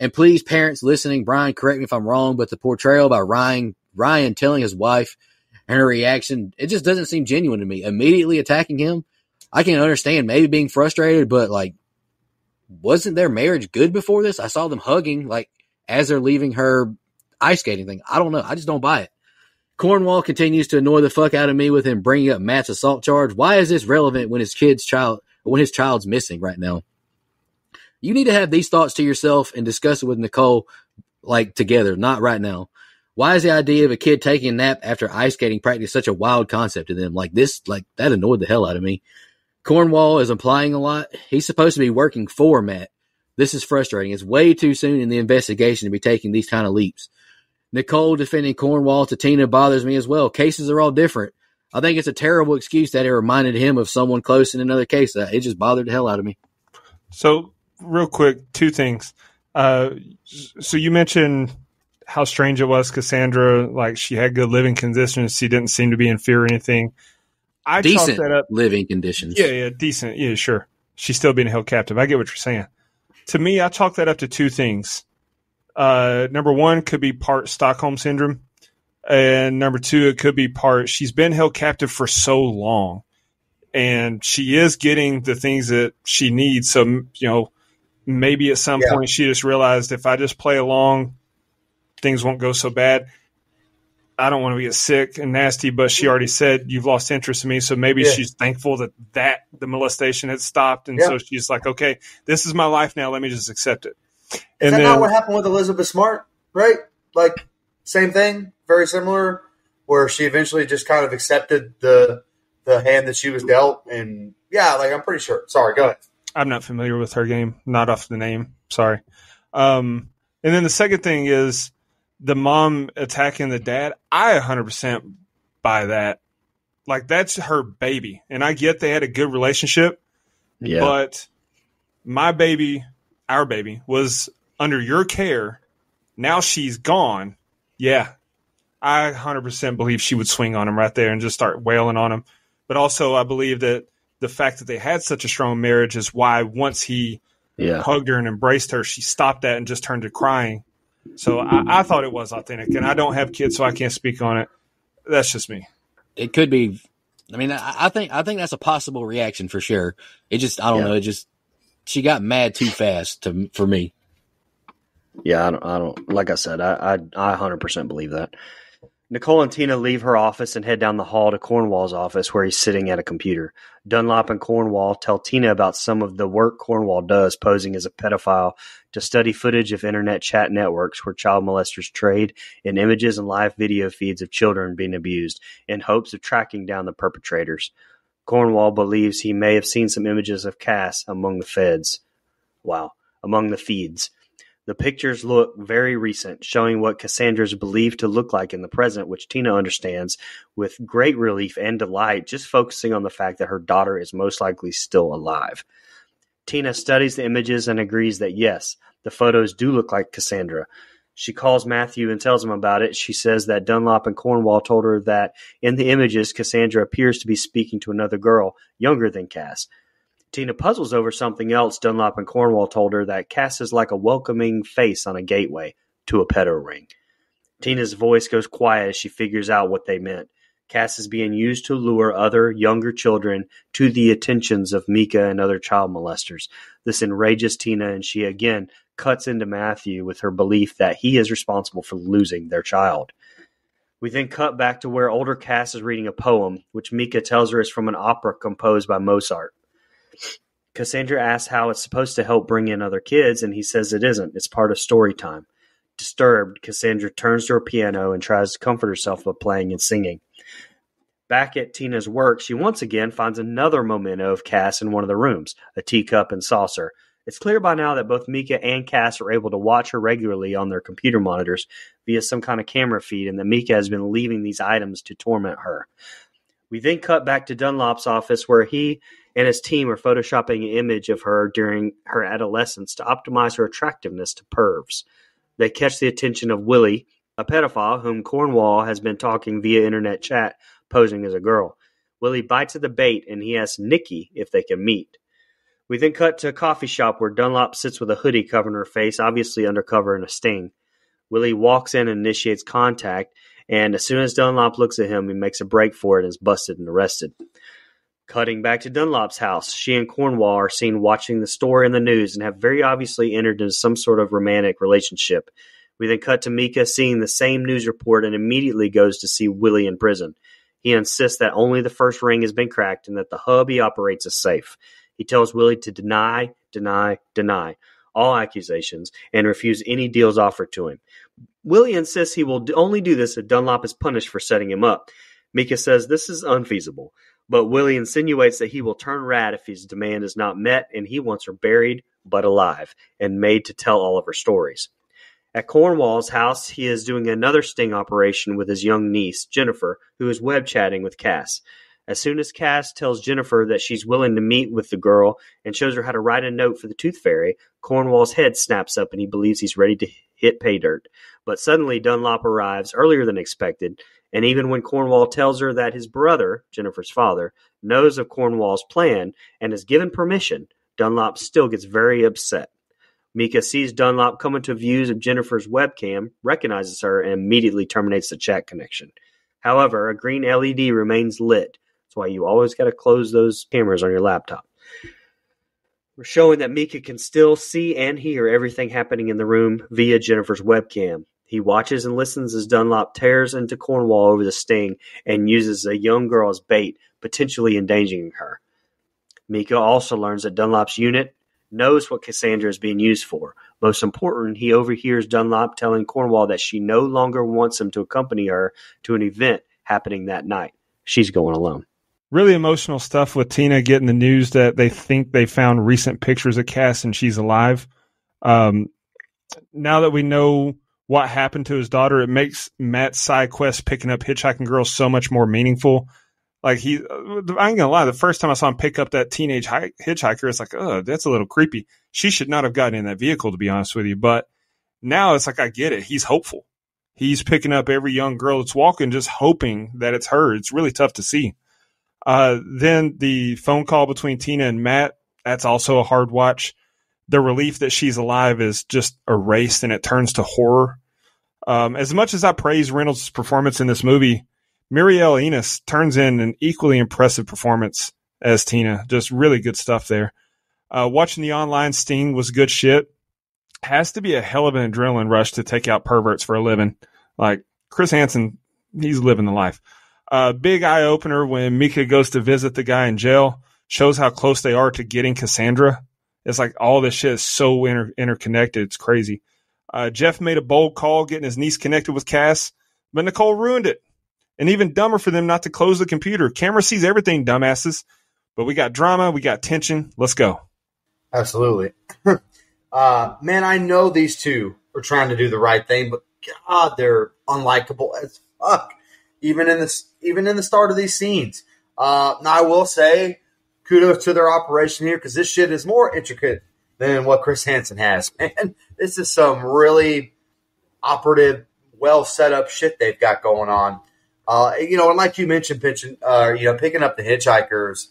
And please, parents listening, Brian, correct me if I'm wrong, but the portrayal by Ryan telling his wife and her reaction, it just doesn't seem genuine to me. Immediately attacking him, I can understand maybe being frustrated, but, like, wasn't their marriage good before this? I saw them hugging, like, as they're leaving her ice skating thing. I don't know. I just don't buy it. Cornwall continues to annoy the fuck out of me with him bringing up Matt's assault charge. Why is this relevant when his child's missing right now? You need to have these thoughts to yourself and discuss it with Nicole, like, together, not right now. Why is the idea of a kid taking a nap after ice skating practice such a wild concept to them? Like, this, like, that annoyed the hell out of me. Cornwall is implying a lot. He's supposed to be working for Matt. This is frustrating. It's way too soon in the investigation to be taking these kind of leaps. Nicole defending Cornwall to Tina bothers me as well. Cases are all different. I think it's a terrible excuse that it reminded him of someone close in another case. It just bothered the hell out of me. So, real quick, two things. So you mentioned how strange it was, Cassandra, like, she had good living conditions. She didn't seem to be in fear or anything. I decent chalk that up. Living conditions. Yeah, decent. Yeah, sure. She's still being held captive. I get what you're saying. To me, I chalk that up to two things. Number one could be part Stockholm Syndrome. And number two, it could be part she's been held captive for so long. And she is getting the things that she needs. So, you know, maybe at some point she just realized if I just play along, things won't go so bad. I don't want to get sick and nasty, but she already said you've lost interest in me. So maybe she's thankful that the molestation had stopped. And so she's like, okay, this is my life now. Let me just accept it. Is that not what happened with Elizabeth Smart, right? Like, same thing, very similar, where she eventually just kind of accepted the hand that she was dealt. And like, I'm pretty sure. Sorry, go ahead. I'm not familiar with her game, not off the name. Sorry. And then the second thing is the mom attacking the dad. I 100% buy that. Like, that's her baby. And I get they had a good relationship. Yeah. But my baby, our baby, was under your care. Now she's gone. Yeah. I 100% believe she would swing on him right there and just start wailing on him. But also I believe that the fact that they had such a strong marriage is why once he hugged her and embraced her, she stopped that and just turned to crying. So I thought it was authentic, and I don't have kids, so I can't speak on it. That's just me. It could be. I mean, I think that's a possible reaction for sure. It just, I don't know. It just, she got mad too fast for me. Yeah, I don't. Like I said, I 100% believe that. Nicole and Tina leave her office and head down the hall to Cornwall's office, where he's sitting at a computer. Dunlop and Cornwall tell Tina about some of the work Cornwall does, posing as a pedophile to study footage of internet chat networks where child molesters trade in images and live video feeds of children being abused in hopes of tracking down the perpetrators. Cornwall believes he may have seen some images of Cass among the feeds. The pictures look very recent, showing what Cassandra is believed to look like in the present, which Tina understands with great relief and delight, just focusing on the fact that her daughter is most likely still alive. Tina studies the images and agrees that yes, the photos do look like Cassandra. She calls Matthew and tells him about it. She says that Dunlop and Cornwall told her that in the images, Cassandra appears to be speaking to another girl younger than Cass. Tina puzzles over something else Dunlop and Cornwall told her, that Cass is like a welcoming face on a gateway to a pedo ring. Tina's voice goes quiet as she figures out what they meant. Cass is being used to lure other younger children to the attentions of Mika and other child molesters. This enrages Tina, and she again cuts into Matthew with her belief that he is responsible for losing their child. We then cut back to where older Cass is reading a poem, which Mika tells her is from an opera composed by Mozart. Cassandra asks how it's supposed to help bring in other kids, and he says it isn't. It's part of story time. Disturbed, Cassandra turns to her piano and tries to comfort herself by playing and singing. Back at Tina's work, she once again finds another memento of Cass in one of the rooms, a teacup and saucer. It's clear by now that both Mika and Cass are able to watch her regularly on their computer monitors via some kind of camera feed, and that Mika has been leaving these items to torment her. We then cut back to Dunlop's office, where he and his team are photoshopping an image of her during her adolescence to optimize her attractiveness to pervs. They catch the attention of Willie, a pedophile whom Cornwall has been talking via internet chat, posing as a girl. Willie bites at the bait, and he asks Nikki if they can meet. We then cut to a coffee shop where Dunlop sits with a hoodie covering her face, obviously undercover in a sting. Willie walks in and initiates contact, and as soon as Dunlop looks at him, he makes a break for it and is busted and arrested. Cutting back to Dunlop's house, she and Cornwall are seen watching the story in the news and have very obviously entered into some sort of romantic relationship. We then cut to Mika seeing the same news report and immediately goes to see Willie in prison. He insists that only the first ring has been cracked and that the hub he operates is safe. He tells Willie to deny all accusations and refuse any deals offered to him. Willie insists he will only do this if Dunlop is punished for setting him up. Mika says this is unfeasible, but Willie insinuates that he will turn rat if his demand is not met, and he wants her buried but alive and made to tell all of her stories. At Cornwall's house, he is doing another sting operation with his young niece, Jennifer, who is web chatting with Cass. As soon as Cass tells Jennifer that she's willing to meet with the girl and shows her how to write a note for the Tooth Fairy, Cornwall's head snaps up and he believes he's ready to hit pay dirt. But suddenly Dunlop arrives earlier than expected, and even when Cornwall tells her that his brother, Jennifer's father, knows of Cornwall's plan and is given permission, Dunlop still gets very upset. Mika sees Dunlop come into views of Jennifer's webcam, recognizes her, and immediately terminates the chat connection. However, a green LED remains lit. That's why you always got to close those cameras on your laptop. We're showing that Mika can still see and hear everything happening in the room via Jennifer's webcam. He watches and listens as Dunlop tears into Cornwall over the sting and uses a young girl as bait, potentially endangering her. Mika also learns that Dunlop's unit knows what Cassandra is being used for. Most important, he overhears Dunlop telling Cornwall that she no longer wants him to accompany her to an event happening that night. She's going alone. Really emotional stuff with Tina getting the news that they think they found recent pictures of Cass and she's alive. Now that we know what happened to his daughter, it makes Matt's side quest picking up Hitchhiking Girl so much more meaningful. Like I ain't gonna lie, the first time I saw him pick up that teenage hitchhiker, it's like, oh, that's a little creepy. She should not have gotten in that vehicle, to be honest with you. But now it's like, I get it. He's hopeful. He's picking up every young girl that's walking, just hoping that it's her. It's really tough to see. Then the phone call between Tina and Matt, that's also a hard watch. The relief that she's alive is just erased and it turns to horror. As much as I praise Reynolds' performance in this movie, Muriel Enos turns in an equally impressive performance as Tina. Just really good stuff there. Watching the online sting was good shit. Has to be a hell of an adrenaline rush to take out perverts for a living. Like Chris Hansen, he's living the life. Big eye opener when Mika goes to visit the guy in jail. Shows how close they are to getting Cassandra. It's like all this shit is so interconnected. It's crazy. Jeff made a bold call getting his niece connected with Cass, but Nicole ruined it. And even dumber for them not to close the computer. Camera sees everything, dumbasses. But we got drama, we got tension. Let's go. Absolutely. Man, I know these two are trying to do the right thing, but God, they're unlikable as fuck. Even in the start of these scenes. Now I will say kudos to their operation here because this shit is more intricate than what Chris Hansen has. Man, this is some really operative, well set up shit they've got going on. And like you mentioned, picking up the Hitchhikers.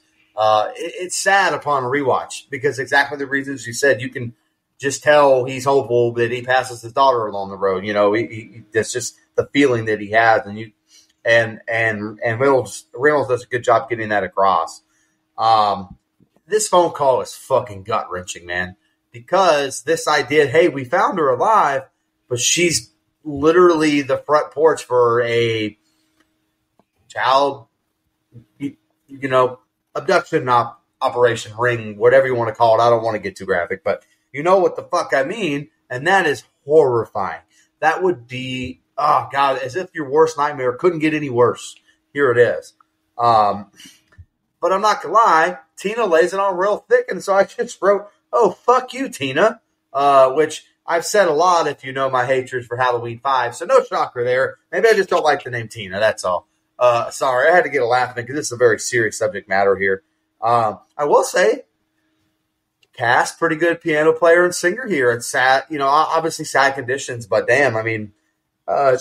It's sad upon rewatch because exactly the reasons you said. You can just tell he's hopeful that he passes his daughter along the road. That's just the feeling that he has, and Reynolds does a good job getting that across. This phone call is fucking gut wrenching, man, because this idea, hey, we found her alive, but she's literally the front porch for a child, abduction operation, ring, whatever you want to call it. I don't want to get too graphic, but you know what the fuck I mean, and that is horrifying. That would be, oh God, as if your worst nightmare couldn't get any worse. Here it is. But I'm not gonna lie, Tina lays it on real thick, and so I just wrote, "Oh fuck you, Tina," which I've said a lot. If you know my hatred for Halloween 5, so no shocker there. Maybe I just don't like the name Tina. That's all. Sorry, I had to get a laugh in it because this is a very serious subject matter here. I will say, Cass, pretty good piano player and singer here. It's sad, obviously sad conditions, but damn, I mean,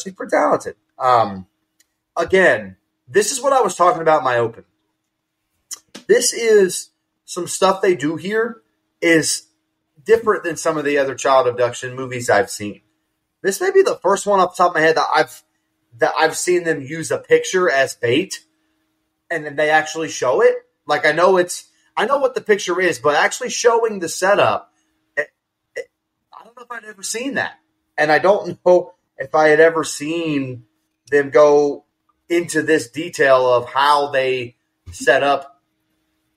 she's pretty talented. Again, this is what I was talking about in my open. This is some stuff they do here is different than some of the other child abduction movies I've seen. This may be the first one off the top of my head that I've seen them use a picture as bait, and then they actually show it. Like I know what the picture is, but actually showing the setup, I don't know if I'd ever seen that, and I don't know if I had ever seen them go into this detail of how they set up,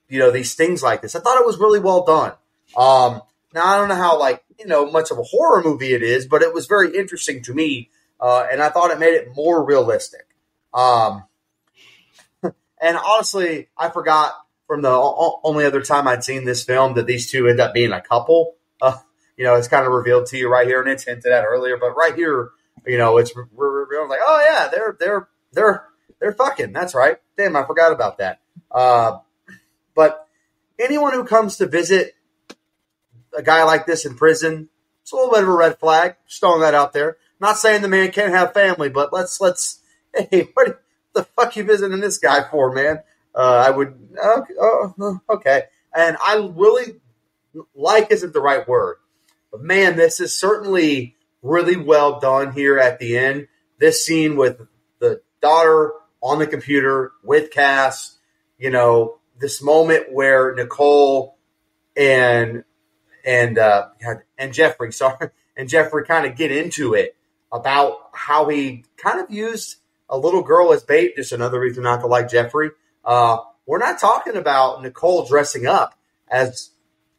these things like this. I thought it was really well done. Now I don't know how much of a horror movie it is, but it was very interesting to me. And I thought it made it more realistic. And honestly, I forgot from the only other time I'd seen this film that these two end up being a couple. It's kind of revealed to you right here, and it's hinted at earlier. But right here, it's revealed like, oh yeah, they're fucking. That's right. Damn, I forgot about that. But anyone who comes to visit a guy like this in prison, it's a little bit of a red flag. Just throwing that out there. Not saying the man can't have family, but let's. Hey, what the fuck you visiting this guy for, man? I would. Okay, and I really like isn't the right word, but man, this is certainly really well done here at the end. This scene with the daughter on the computer with Cass, this moment where Nicole and Jeffrey, kind of get into it about how he kind of used a little girl as bait. Just another reason not to like Jeffrey. We're not talking about Nicole dressing up as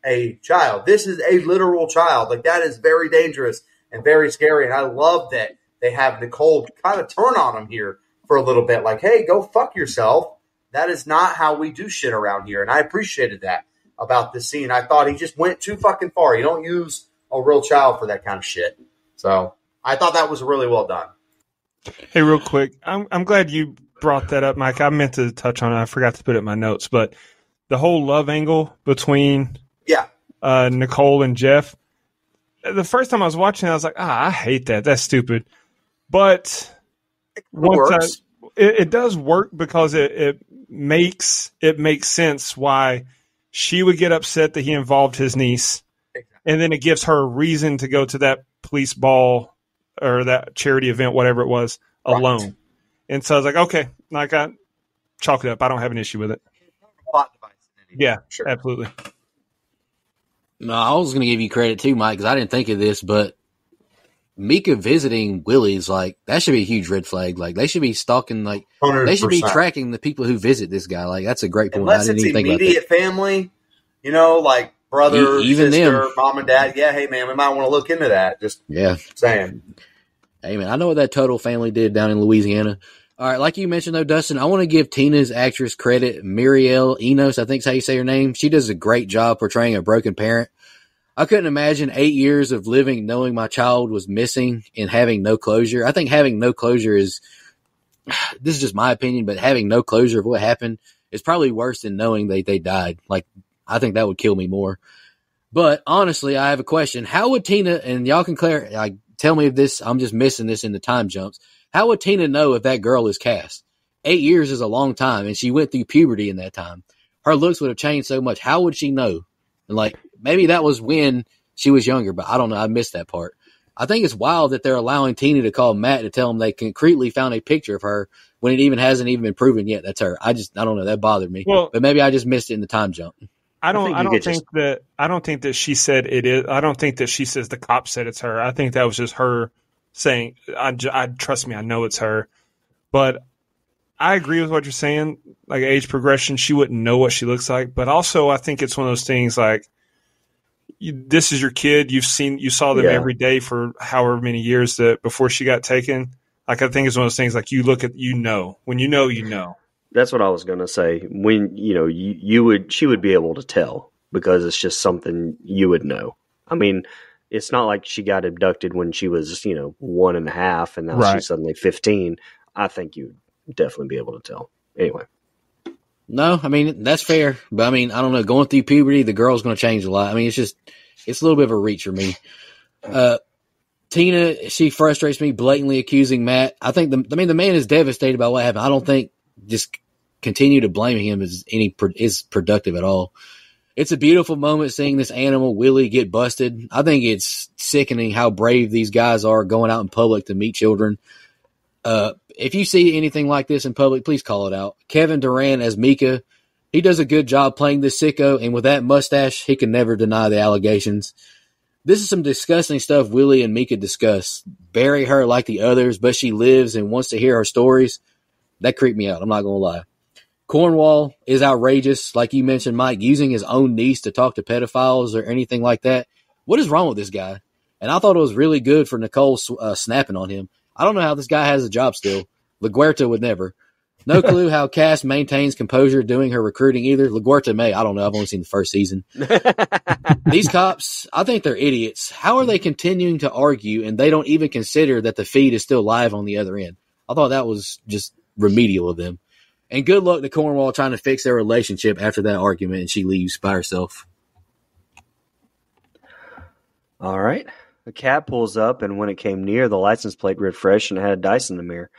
a child. This is a literal child. Like that is very dangerous and very scary. And I love that they have Nicole kind of turn on him here for a little bit. Like, hey, go fuck yourself. That is not how we do shit around here. And I appreciated that about this scene. I thought he just went too fucking far. You don't use a real child for that kind of shit. So I thought that was really well done. Hey, real quick, I'm glad you brought that up, Mike. I meant to touch on it. I forgot to put it in my notes. But the whole love angle between Nicole and Jeff, the first time I was watching it, I was like, I hate that. That's stupid. But it does work because it makes sense why she would get upset that he involved his niece. And then it gives her a reason to go to that police ball or that charity event, whatever it was, alone. Right. And so I was like, okay, I chalk it up. I don't have an issue with it. Yeah, sure. Absolutely. No, I was going to give you credit too, Mike, because I didn't think of this, but Mika visiting Willie's, like, that should be a huge red flag. Like, they should be stalking, like, 100%. They should be tracking the people who visit this guy. Like, that's a great point. Unless it's immediate family, like, brother, even sister, them. mom and dad. Yeah, hey man, we might want to look into that. Just saying. Hey man, I know what that Total family did down in Louisiana. All right, like you mentioned though, Dustin, I want to give Tina's actress credit. Muriel Enos, I think is how you say her name. She does a great job portraying a broken parent. I couldn't imagine 8 years of living knowing my child was missing and having no closure. I think having no closure is, this is just my opinion, but having no closure of what happened is probably worse than knowing they died. Like, I think that would kill me more. But honestly, I have a question. How would Tina, and y'all can tell me if this, I'm just missing this in the time jumps. How would Tina know if that girl is cast? 8 years is a long time, and she went through puberty in that time. Her looks would have changed so much. How would she know? And like, maybe that was when she was younger, but I don't know. I missed that part. I think it's wild that they're allowing Tina to call Matt to tell him they concretely found a picture of her when it even hasn't even been proven yet that's her. I don't know. That bothered me. Well, but maybe I just missed it in the time jump. I don't think that she said it is. I don't think that she says the cop said it's her. I think that was just her saying, I trust me, I know it's her. But I agree with what you're saying. Like age progression, she wouldn't know what she looks like. But also, I think it's one of those things like, this is your kid. You saw them every day for however many years that before she got taken. Like, I think it's one of those things like you look at, when you know. That's what I was going to say. When, she would be able to tell because it's just something you would know. I mean, it's not like she got abducted when she was, 1.5 and now she's suddenly 15. I think you would definitely be able to tell. Anyway. No, I mean, that's fair. But I mean, I don't know. Going through puberty, the girl's going to change a lot. I mean, it's a little bit of a reach for me. Tina, she frustrates me, blatantly accusing Matt. I think the man is devastated by what happened. I don't think just continue to blame him is productive at all. It's a beautiful moment seeing this animal, Willie, get busted. I think it's sickening how brave these guys are going out in public to meet children. If you see anything like this in public, please call it out. Kevin Durant as Micah, he does a good job playing this sicko, and with that mustache, he can never deny the allegations. This is some disgusting stuff Willie and Micah discuss. Bury her like the others, but she lives and wants to hear her stories. That creeped me out, I'm not going to lie. Cornwall is outrageous, like you mentioned, Mike, using his own niece to talk to pedophiles or anything like that. What is wrong with this guy? And I thought it was really good for Nicole snapping on him. I don't know how this guy has a job still. LaGuerta would never. No clue how Cass maintains composure doing her recruiting either. LaGuerta may. I don't know. I've only seen the first season. These cops, I think they're idiots. How are they continuing to argue and they don't even consider that the feed is still live on the other end? I thought that was just remedial of them. And good luck to Cornwall trying to fix their relationship after that argument and she leaves by herself. All right. The cab pulls up, and when it came near, the license plate read fresh and had a dice in the mirror.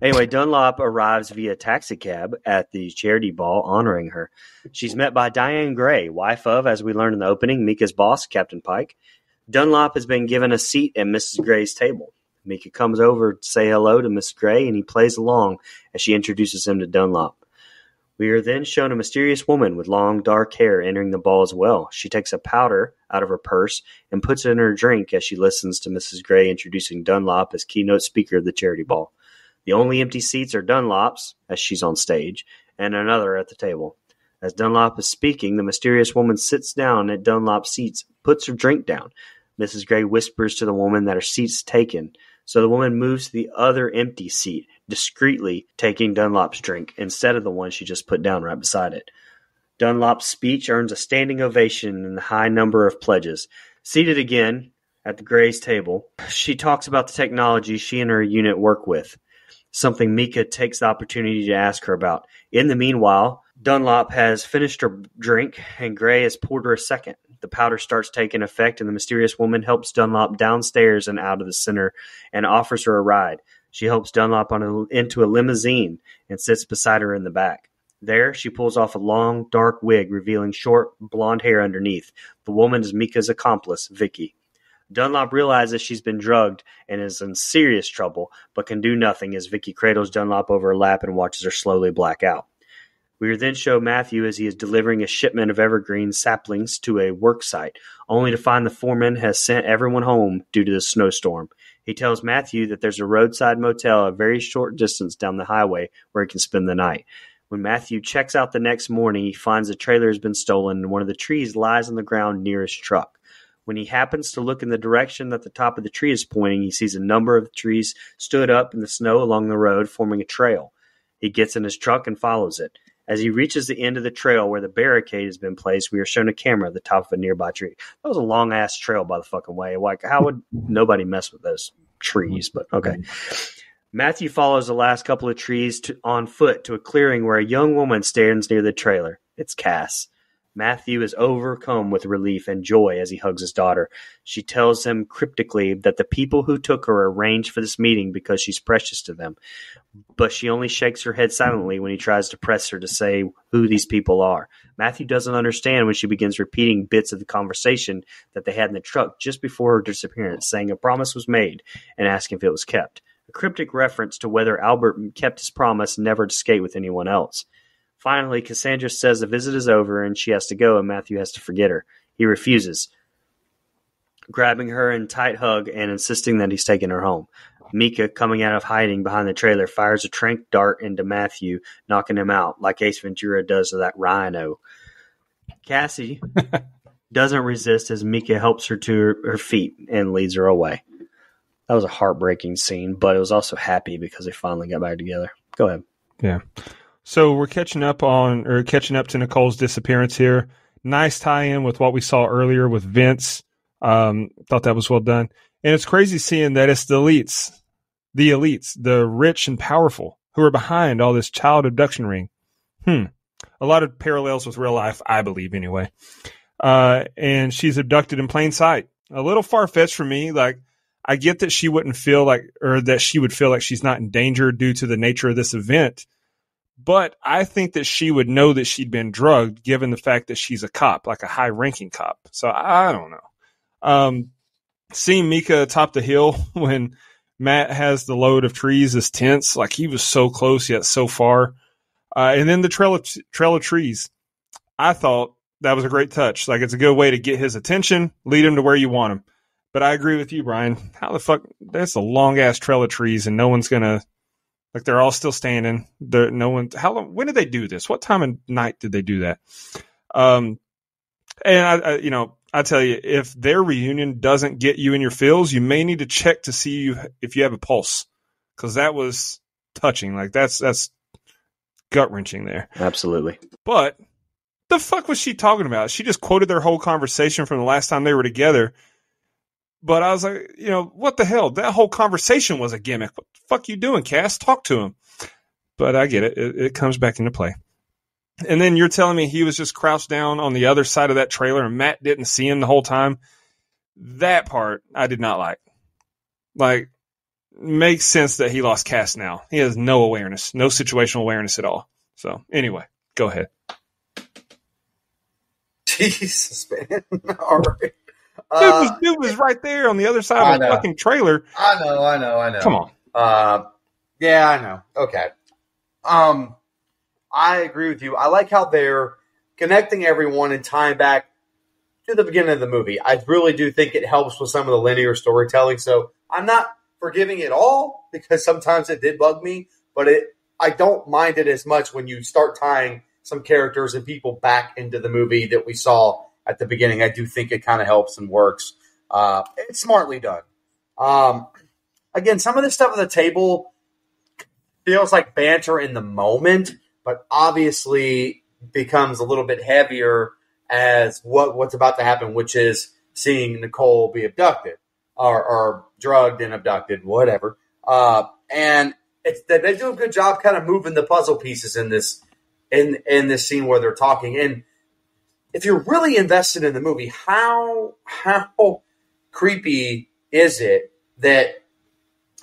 Anyway, Dunlop arrives via taxi cab at the charity ball, honoring her. She's met by Diane Gray, wife of, as we learned in the opening, Micah's boss, Captain Pike. Dunlop has been given a seat at Mrs. Gray's table. Micah comes over to say hello to Miss Gray, and he plays along as she introduces him to Dunlop. We are then shown a mysterious woman with long, dark hair entering the ball as well. She takes a powder out of her purse and puts it in her drink as she listens to Mrs. Gray introducing Dunlop as keynote speaker of the charity ball. The only empty seats are Dunlop's, as she's on stage, and another at the table. As Dunlop is speaking, the mysterious woman sits down at Dunlop's seats, puts her drink down. Mrs. Gray whispers to the woman that her seat's taken, so the woman moves to the other empty seat, discreetly taking Dunlop's drink instead of the one she just put down right beside it. Dunlop's speech earns a standing ovation and a high number of pledges. Seated again at the Gray's table, she talks about the technology she and her unit work with, something Micah takes the opportunity to ask her about. In the meanwhile, Dunlop has finished her drink and Gray has poured her a second. The powder starts taking effect and the mysterious woman helps Dunlop downstairs and out of the center and offers her a ride. She helps Dunlop into a limousine and sits beside her in the back. There, she pulls off a long, dark wig, revealing short, blonde hair underneath. The woman is Micah's accomplice, Vicky. Dunlop realizes she's been drugged and is in serious trouble, but can do nothing as Vicky cradles Dunlop over her lap and watches her slowly black out. We are then show Matthew as he is delivering a shipment of evergreen saplings to a work site, only to find the foreman has sent everyone home due to the snowstorm. He tells Matthew that there's a roadside motel a very short distance down the highway where he can spend the night. When Matthew checks out the next morning, he finds the trailer has been stolen and one of the trees lies on the ground near his truck. When he happens to look in the direction that the top of the tree is pointing, he sees a number of trees stood up in the snow along the road, forming a trail. He gets in his truck and follows it. As he reaches the end of the trail where the barricade has been placed, we are shown a camera at the top of a nearby tree. That was a long-ass trail, by the fucking way. Like, how would nobody mess with those trees? But okay. Matthew follows the last couple of trees on foot to a clearing where a young woman stands near the trailer. It's Cass. Matthew is overcome with relief and joy as he hugs his daughter. She tells him cryptically that the people who took her arranged for this meeting because she's precious to them. But she only shakes her head silently when he tries to press her to say who these people are. Matthew doesn't understand when she begins repeating bits of the conversation that they had in the truck just before her disappearance, saying a promise was made and asking if it was kept. A cryptic reference to whether Albert kept his promise never to skate with anyone else. Finally, Cassandra says the visit is over and she has to go and Matthew has to forget her. He refuses, grabbing her in a tight hug and insisting that he's taking her home. Mika, coming out of hiding behind the trailer, fires a tranq dart into Matthew, knocking him out, like Ace Ventura does to that rhino. Cassie doesn't resist as Mika helps her to her feet and leads her away. That was a heartbreaking scene, but it was also happy because they finally got back together. Go ahead. Yeah. So we're catching up to Nicole's disappearance here. Nice tie-in with what we saw earlier with Vince. Thought that was well done. And it's crazy seeing that it's the elites, the rich and powerful who are behind all this child abduction ring. A lot of parallels with real life, I believe, anyway. And she's abducted in plain sight. A little far-fetched for me. Like, I get that she wouldn't feel like, or that she would feel like she's not in danger due to the nature of this event. But I think that she would know that she'd been drugged given the fact that she's a cop, like a high-ranking cop. So I don't know. Seeing Mika atop the hill when Matt has the load of trees is tense. Like, he was so close yet so far. And then the trail of trees. I thought that was a great touch. Like, it's a good way to get his attention, lead him to where you want him. But I agree with you, Brian. How the fuck? That's a long-ass trail of trees, and no one's going to... Like, they're all still standing. No one. How long? When did they do this? What time of night did they do that? And I tell you, if their reunion doesn't get you in your feels, you may need to check to see if you have a pulse, because that was touching. Like, that's gut wrenching there. Absolutely. But the fuck was she talking about? She just quoted their whole conversation from the last time they were together. But I was like, what the hell? That whole conversation was a gimmick. What the fuck you doing, Cass? Talk to him. But I get it. It comes back into play. And then you're telling me he was just crouched down on the other side of that trailer and Matt didn't see him the whole time? That part I did not like. Like, makes sense that he lost Cass now. He has no awareness, no situational awareness at all. So, anyway, go ahead. Jesus, man. All right. Dude was right there on the other side of the fucking trailer. I know. Come on. Yeah, I know. Okay. I agree with you. I like how they're connecting everyone and tying back to the beginning of the movie. I really do think it helps with some of the linear storytelling. So I'm not forgiving it all because sometimes it did bug me, but I don't mind it as much when you start tying some characters and people back into the movie that we saw at the beginning. I do think it kind of helps and works. It's smartly done. Again, some of this stuff at the table feels like banter in the moment, but obviously becomes a little bit heavier as what's about to happen, which is seeing Nicole be abducted or drugged and abducted, whatever. And they do a good job kind of moving the puzzle pieces in this scene where they're talking. And if you're really invested in the movie, how creepy is it that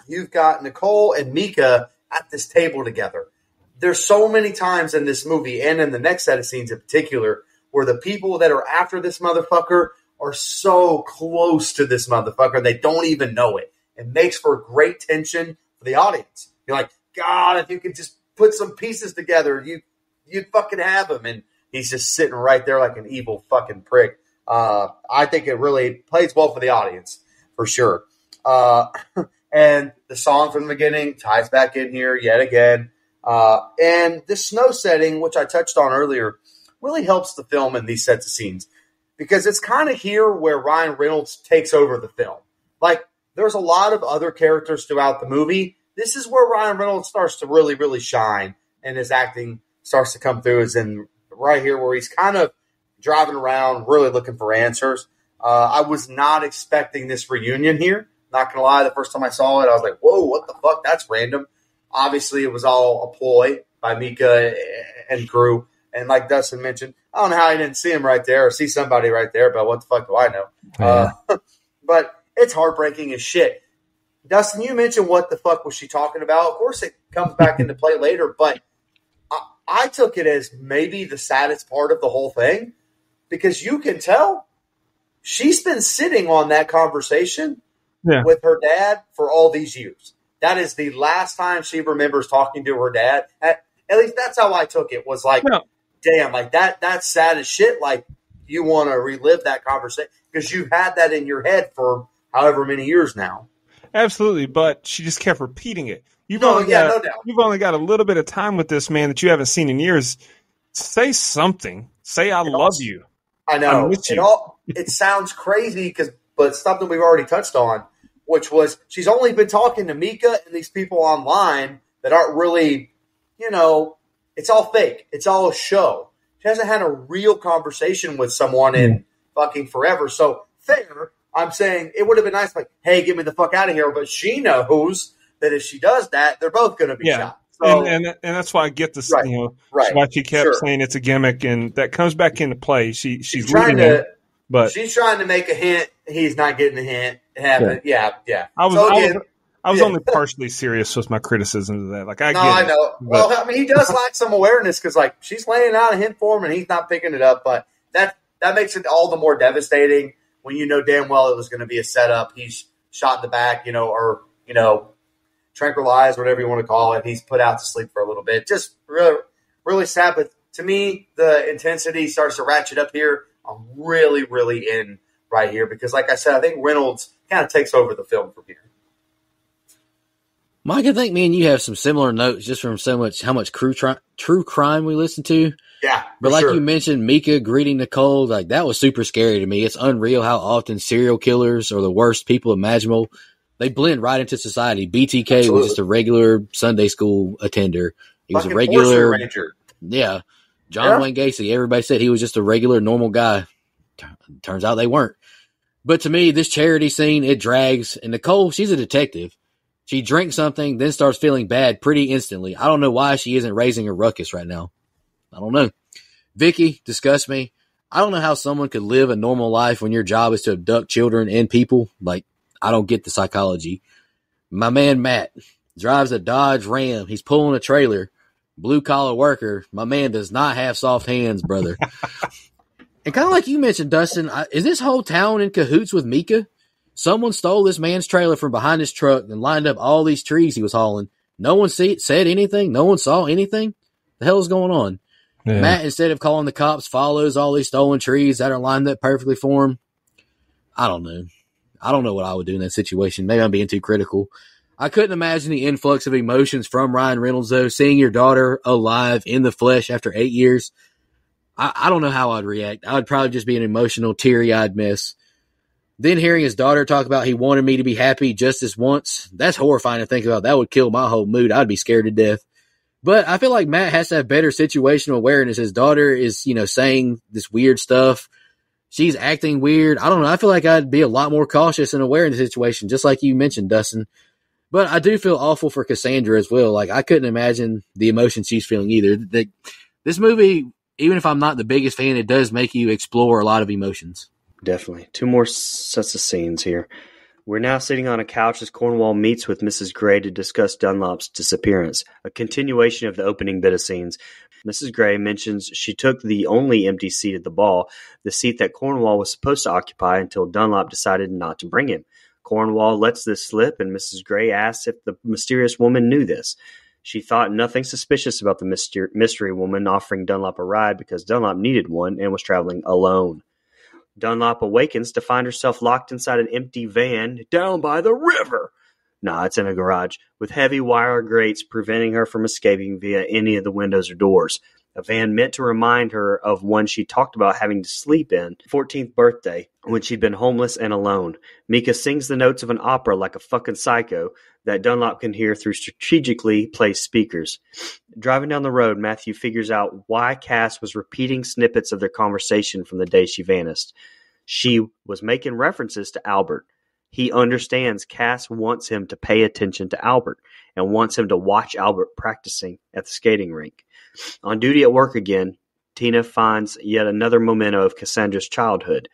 you've got Nicole and Mika at this table together? There's so many times in this movie and in the next set of scenes in particular where the people that are after this motherfucker are so close to this motherfucker they don't even know it. It makes for great tension for the audience. You're like, God, if you could just put some pieces together, you'd fucking have him. And he's just sitting right there like an evil fucking prick. I think it really plays well for the audience, for sure. And the song from the beginning ties back in here yet again. And this snow setting, which I touched on earlier, really helps the film in these sets of scenes because it's kind of here where Ryan Reynolds takes over the film. Like, there's a lot of other characters throughout the movie. This is where Ryan Reynolds starts to really, really shine and his acting starts to come through, is in right here where he's kind of driving around, really looking for answers. I was not expecting this reunion here. Not going to lie, the first time I saw it, I was like, whoa, what the fuck? That's random. Obviously, it was all a ploy by Mika and crew. And like Dustin mentioned, I don't know how he didn't see him right there or see somebody right there, but what the fuck do I know? Yeah. But it's heartbreaking as shit. Dustin, you mentioned what the fuck was she talking about? Of course, it comes back into play later, but I took it as maybe the saddest part of the whole thing because you can tell she's been sitting on that conversation with her dad for all these years. That is the last time she remembers talking to her dad. At least that's how I took it, was like, damn, like that's sad as shit. Like, you want to relive that conversation because you've had that in your head for however many years now. Absolutely, but she just kept repeating it. You've No only got a little bit of time with this man that you haven't seen in years. Say something. Say I love you. I know. I miss you. It sounds crazy, but something we've already touched on, which was she's only been talking to Mika and these people online that aren't really, it's all fake. It's all a show. She hasn't had a real conversation with someone in fucking forever. So fair, I'm saying it would have been nice, like, hey, get me the fuck out of here. But she knows that if she does that, they're both going to be shot. So, and that's why I get this. Right. Why she kept saying it's a gimmick, and that comes back into play. She's trying to, but she's trying to make a hint. He's not getting a hint. It happened. Yeah. I was only partially serious with my criticism of that. Like, I know. Well, I mean, he does lack some awareness because, like, she's laying out a hint for him and he's not picking it up. But that makes it all the more devastating when you know damn well it was going to be a setup. He's shot in the back, or tranquilized, whatever you want to call it. He's put out to sleep for a little bit. Just really, really sad. But to me, the intensity starts to ratchet up here. I'm really, really in right here because, like I said, I think Reynolds kind of takes over the film from here. Mike, I think me and you have some similar notes just from how much true crime we listen to. Yeah, but like you mentioned, Mika greeting Nicole, like that was super scary to me. It's unreal how often serial killers are the worst people imaginable. They blend right into society. BTK was just a regular Sunday school attender. He was a regular ranger. Yeah. John Wayne Gacy. Everybody said he was just a regular, normal guy. Turns out they weren't. But to me, this charity scene, it drags. And Nicole, she's a detective. She drinks something, then starts feeling bad pretty instantly. I don't know why she isn't raising a ruckus right now. I don't know. Vicky, disgust me. I don't know how someone could live a normal life when your job is to abduct children and people. Like, I don't get the psychology. My man Matt drives a Dodge Ram. He's pulling a trailer. Blue collar worker. My man does not have soft hands, brother. And kind of like you mentioned, Dustin, is this whole town in cahoots with Mika? Someone stole this man's trailer from behind his truck and lined up all these trees he was hauling. No one said anything. No one saw anything. The hell is going on? Yeah. Matt, instead of calling the cops, follows all these stolen trees that are lined up perfectly for him. I don't know. I don't know what I would do in that situation. Maybe I'm being too critical. I couldn't imagine the influx of emotions from Ryan Reynolds, though, seeing your daughter alive in the flesh after 8 years. I don't know how I'd react. I would probably just be an emotional, teary-eyed mess. Then hearing his daughter talk about he wanted me to be happy just this once, that's horrifying to think about. That would kill my whole mood. I'd be scared to death. But I feel like Matt has to have better situational awareness. His daughter is, saying this weird stuff. She's acting weird. I don't know. I feel like I'd be a lot more cautious and aware in the situation, just like you mentioned, Dustin. But I do feel awful for Cassandra as well. Like, I couldn't imagine the emotion she's feeling either. This movie, even if I'm not the biggest fan, it does make you explore a lot of emotions. Definitely. Two more sets of scenes here. We're now sitting on a couch as Cornwall meets with Mrs. Gray to discuss Dunlop's disappearance, a continuation of the opening bit of scenes. Mrs. Gray mentions she took the only empty seat at the ball, the seat that Cornwall was supposed to occupy until Dunlop decided not to bring him. Cornwall lets this slip, and Mrs. Gray asks if the mysterious woman knew this. She thought nothing suspicious about the mystery woman offering Dunlop a ride because Dunlop needed one and was traveling alone. Dunlop awakens to find herself locked inside an empty van down by the river. Nah, it's in a garage, with heavy wire grates preventing her from escaping via any of the windows or doors. A van meant to remind her of one she talked about having to sleep in, 14th birthday, when she'd been homeless and alone. Mika sings the notes of an opera like a fucking psycho that Dunlop can hear through strategically placed speakers. Driving down the road, Matthew figures out why Cass was repeating snippets of their conversation from the day she vanished. She was making references to Albert. He understands Cass wants him to pay attention to Albert and wants him to watch Albert practicing at the skating rink. On duty at work again, Tina finds yet another memento of Cassandra's childhood,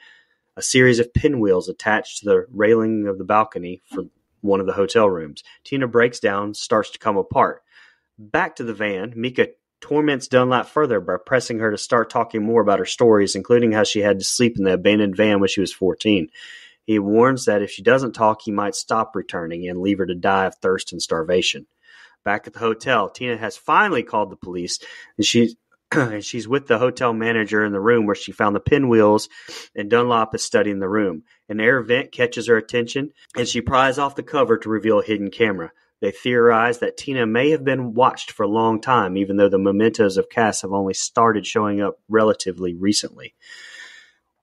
a series of pinwheels attached to the railing of the balcony for one of the hotel rooms. Tina breaks down, starts to come apart. Back to the van, Mika torments Dunlap further by pressing her to start talking more about her stories, including how she had to sleep in the abandoned van when she was 14. He warns that if she doesn't talk, he might stop returning and leave her to die of thirst and starvation. Back at the hotel, Tina has finally called the police, and she's with the hotel manager in the room where she found the pinwheels, and Dunlop is studying the room. An air vent catches her attention, and she pries off the cover to reveal a hidden camera. They theorize that Tina may have been watched for a long time, even though the mementos of Cass have only started showing up relatively recently.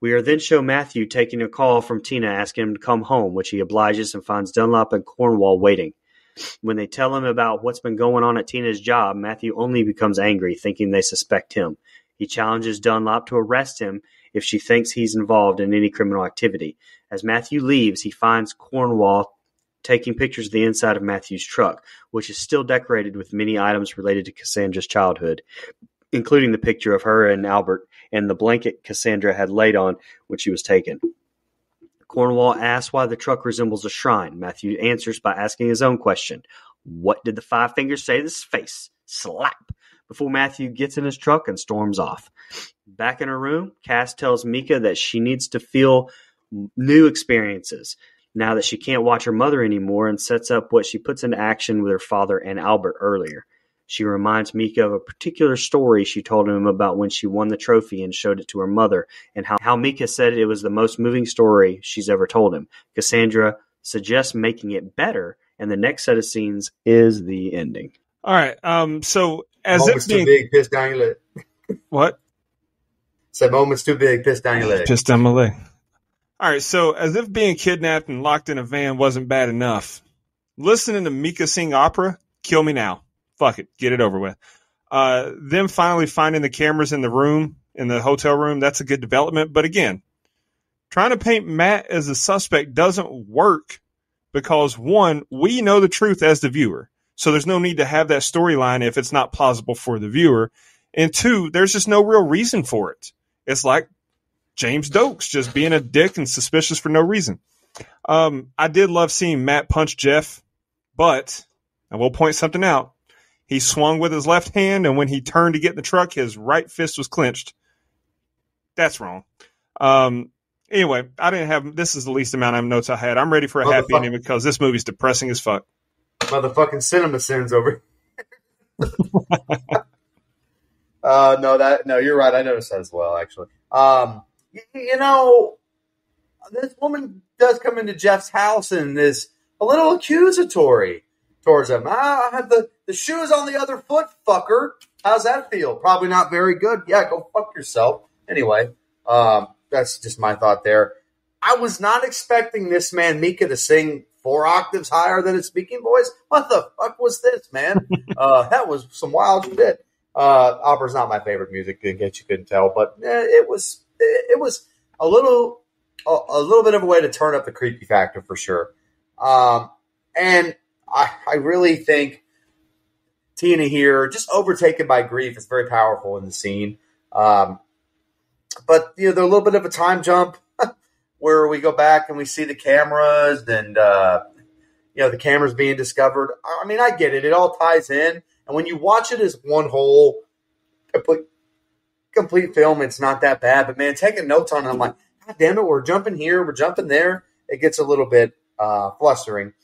We are then shown Matthew taking a call from Tina asking him to come home, which he obliges and finds Dunlop and Cornwall waiting. When they tell him about what's been going on at Tina's job, Matthew only becomes angry, thinking they suspect him. He challenges Dunlop to arrest him if she thinks he's involved in any criminal activity. As Matthew leaves, he finds Cornwall taking pictures of the inside of Matthew's truck, which is still decorated with many items related to Cassandra's childhood, including the picture of her and Albert and the blanket Cassandra had laid on when she was taken. Cornwall asks why the truck resembles a shrine. Matthew answers by asking his own question. What did the five fingers say to his face? Slap! Before Matthew gets in his truck and storms off. Back in her room, Cass tells Mika that she needs to feel new experiences now that she can't watch her mother anymore, and sets up what she puts into action with her father and Albert earlier. She reminds Mika of a particular story she told him about when she won the trophy and showed it to her mother, and how Mika said it was the most moving story she's ever told him. Cassandra suggests making it better, and the next set of scenes is the ending. All right. So as Moments it being too big, piss down your leg. what? Said moments too big, piss down your leg. Pissed down my leg. All right. So as if being kidnapped and locked in a van wasn't bad enough, listening to Mika sing opera, kill me now. Fuck it. Get it over with. Them finally finding the cameras in the room, in the hotel room, that's a good development. But again, trying to paint Matt as a suspect doesn't work because, one, we know the truth as the viewer. So there's no need to have that storyline if it's not plausible for the viewer. And two, there's just no real reason for it. It's like James Dokes just being a dick and suspicious for no reason. I did love seeing Matt punch Jeff, but I will point something out. He swung with his left hand, and when he turned to get in the truck, his right fist was clenched. That's wrong. Anyway, this is the least amount of notes I had. I'm ready for a happy ending because this movie's depressing as fuck. Motherfucking cinema sins over. No, you're right. I noticed that as well, actually. This woman does come into Jeff's house and is a little accusatory towards him. I have the shoes on the other foot, fucker. How's that feel? Probably not very good. Yeah, go fuck yourself. Anyway, that's just my thought there. I was not expecting this man, Mika, to sing 4 octaves higher than his speaking voice. What the fuck was this, man? That was some wild shit. Opera's not my favorite music, in case you couldn't tell, but it was a little bit of a way to turn up the creepy factor for sure. And I really think Tina here, just overtaken by grief, is very powerful in the scene. But there's a little bit of a time jump where we go back and we see the cameras and the cameras being discovered. I mean, I get it; it all ties in. And when you watch it as one whole complete film, it's not that bad. But man, taking notes on it, I'm like, God damn it, we're jumping here, we're jumping there. It gets a little bit flustering.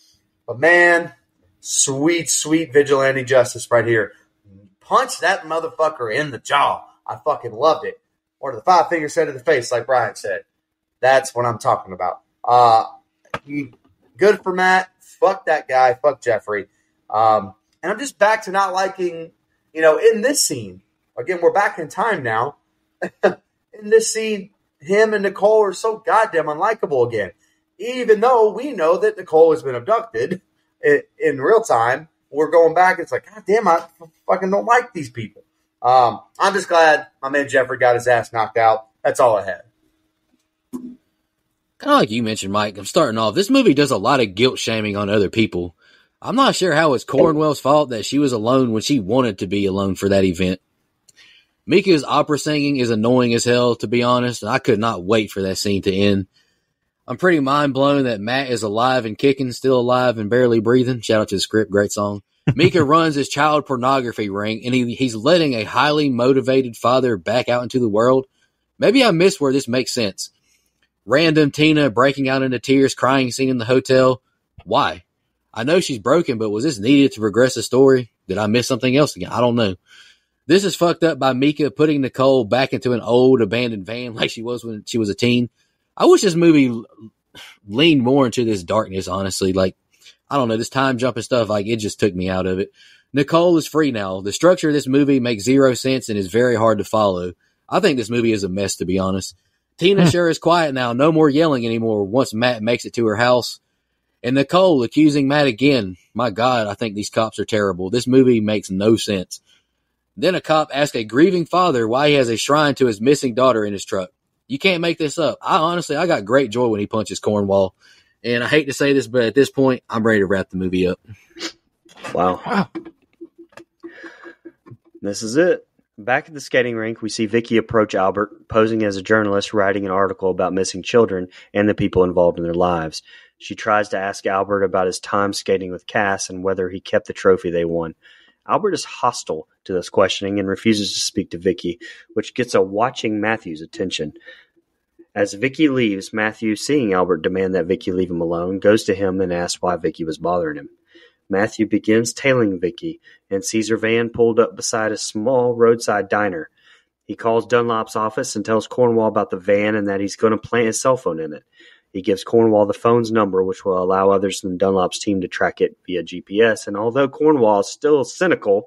But man, sweet, sweet vigilante justice right here. Punch that motherfucker in the jaw. I fucking loved it. Or the 5 fingers said to the face, like Brian said. That's what I'm talking about. Good for Matt. fuck that guy, fuck Jeffrey. And I'm just back to not liking, in this scene. Again, we're back in time now. In this scene, him and Nicole are so goddamn unlikable again. Even though we know that Nicole has been abducted in real time, we're going back. It's like, God damn, I fucking don't like these people. I'm just glad my man Jeffrey got his ass knocked out. That's all I had. Kind of like you mentioned, Mike, I'm starting off. This movie does a lot of guilt shaming on other people. I'm not sure how it's Cornwell's fault that she was alone when she wanted to be alone for that event. Mika's opera singing is annoying as hell, to be honest, and I could not wait for that scene to end. I'm pretty mind blown that Matt is alive and kicking, still alive and barely breathing. Shout out to the script, great song. Mika runs his child pornography ring, and he's letting a highly motivated father back out into the world. Maybe I missed where this makes sense. Random Tina breaking out into tears, crying scene in the hotel. Why? I know she's broken, but was this needed to progress the story? Did I miss something else again? I don't know. This is fucked up by Mika putting Nicole back into an old abandoned van like she was when she was a teen. I wish this movie leaned more into this darkness, honestly. Like, I don't know, this time jumping stuff, like, it just took me out of it. Nicole is free now. The structure of this movie makes zero sense and is very hard to follow. I think this movie is a mess, to be honest. Tina sure is quiet now. No more yelling anymore once Matt makes it to her house. And Nicole accusing Matt again. My God, I think these cops are terrible. This movie makes no sense. Then a cop asks a grieving father why he has a shrine to his missing daughter in his truck. You can't make this up. I got great joy when he punches Cornwall. And I hate to say this, but at this point, I'm ready to wrap the movie up. Wow. This is it. Back at the skating rink, we see Vicky approach Albert, posing as a journalist writing an article about missing children and the people involved in their lives. She tries to ask Albert about his time skating with Cass and whether he kept the trophy they won. Albert is hostile to this questioning and refuses to speak to Vicky, which gets a watching Matthew's attention. As Vicky leaves, Matthew, seeing Albert demand that Vicky leave him alone, goes to him and asks why Vicky was bothering him. Matthew begins tailing Vicky and sees her van pulled up beside a small roadside diner. He calls Dunlop's office and tells Cornwall about the van and that he's going to plant his cell phone in it. He gives Cornwall the phone's number, which will allow others in Dunlop's team to track it via GPS. And although Cornwall is still cynical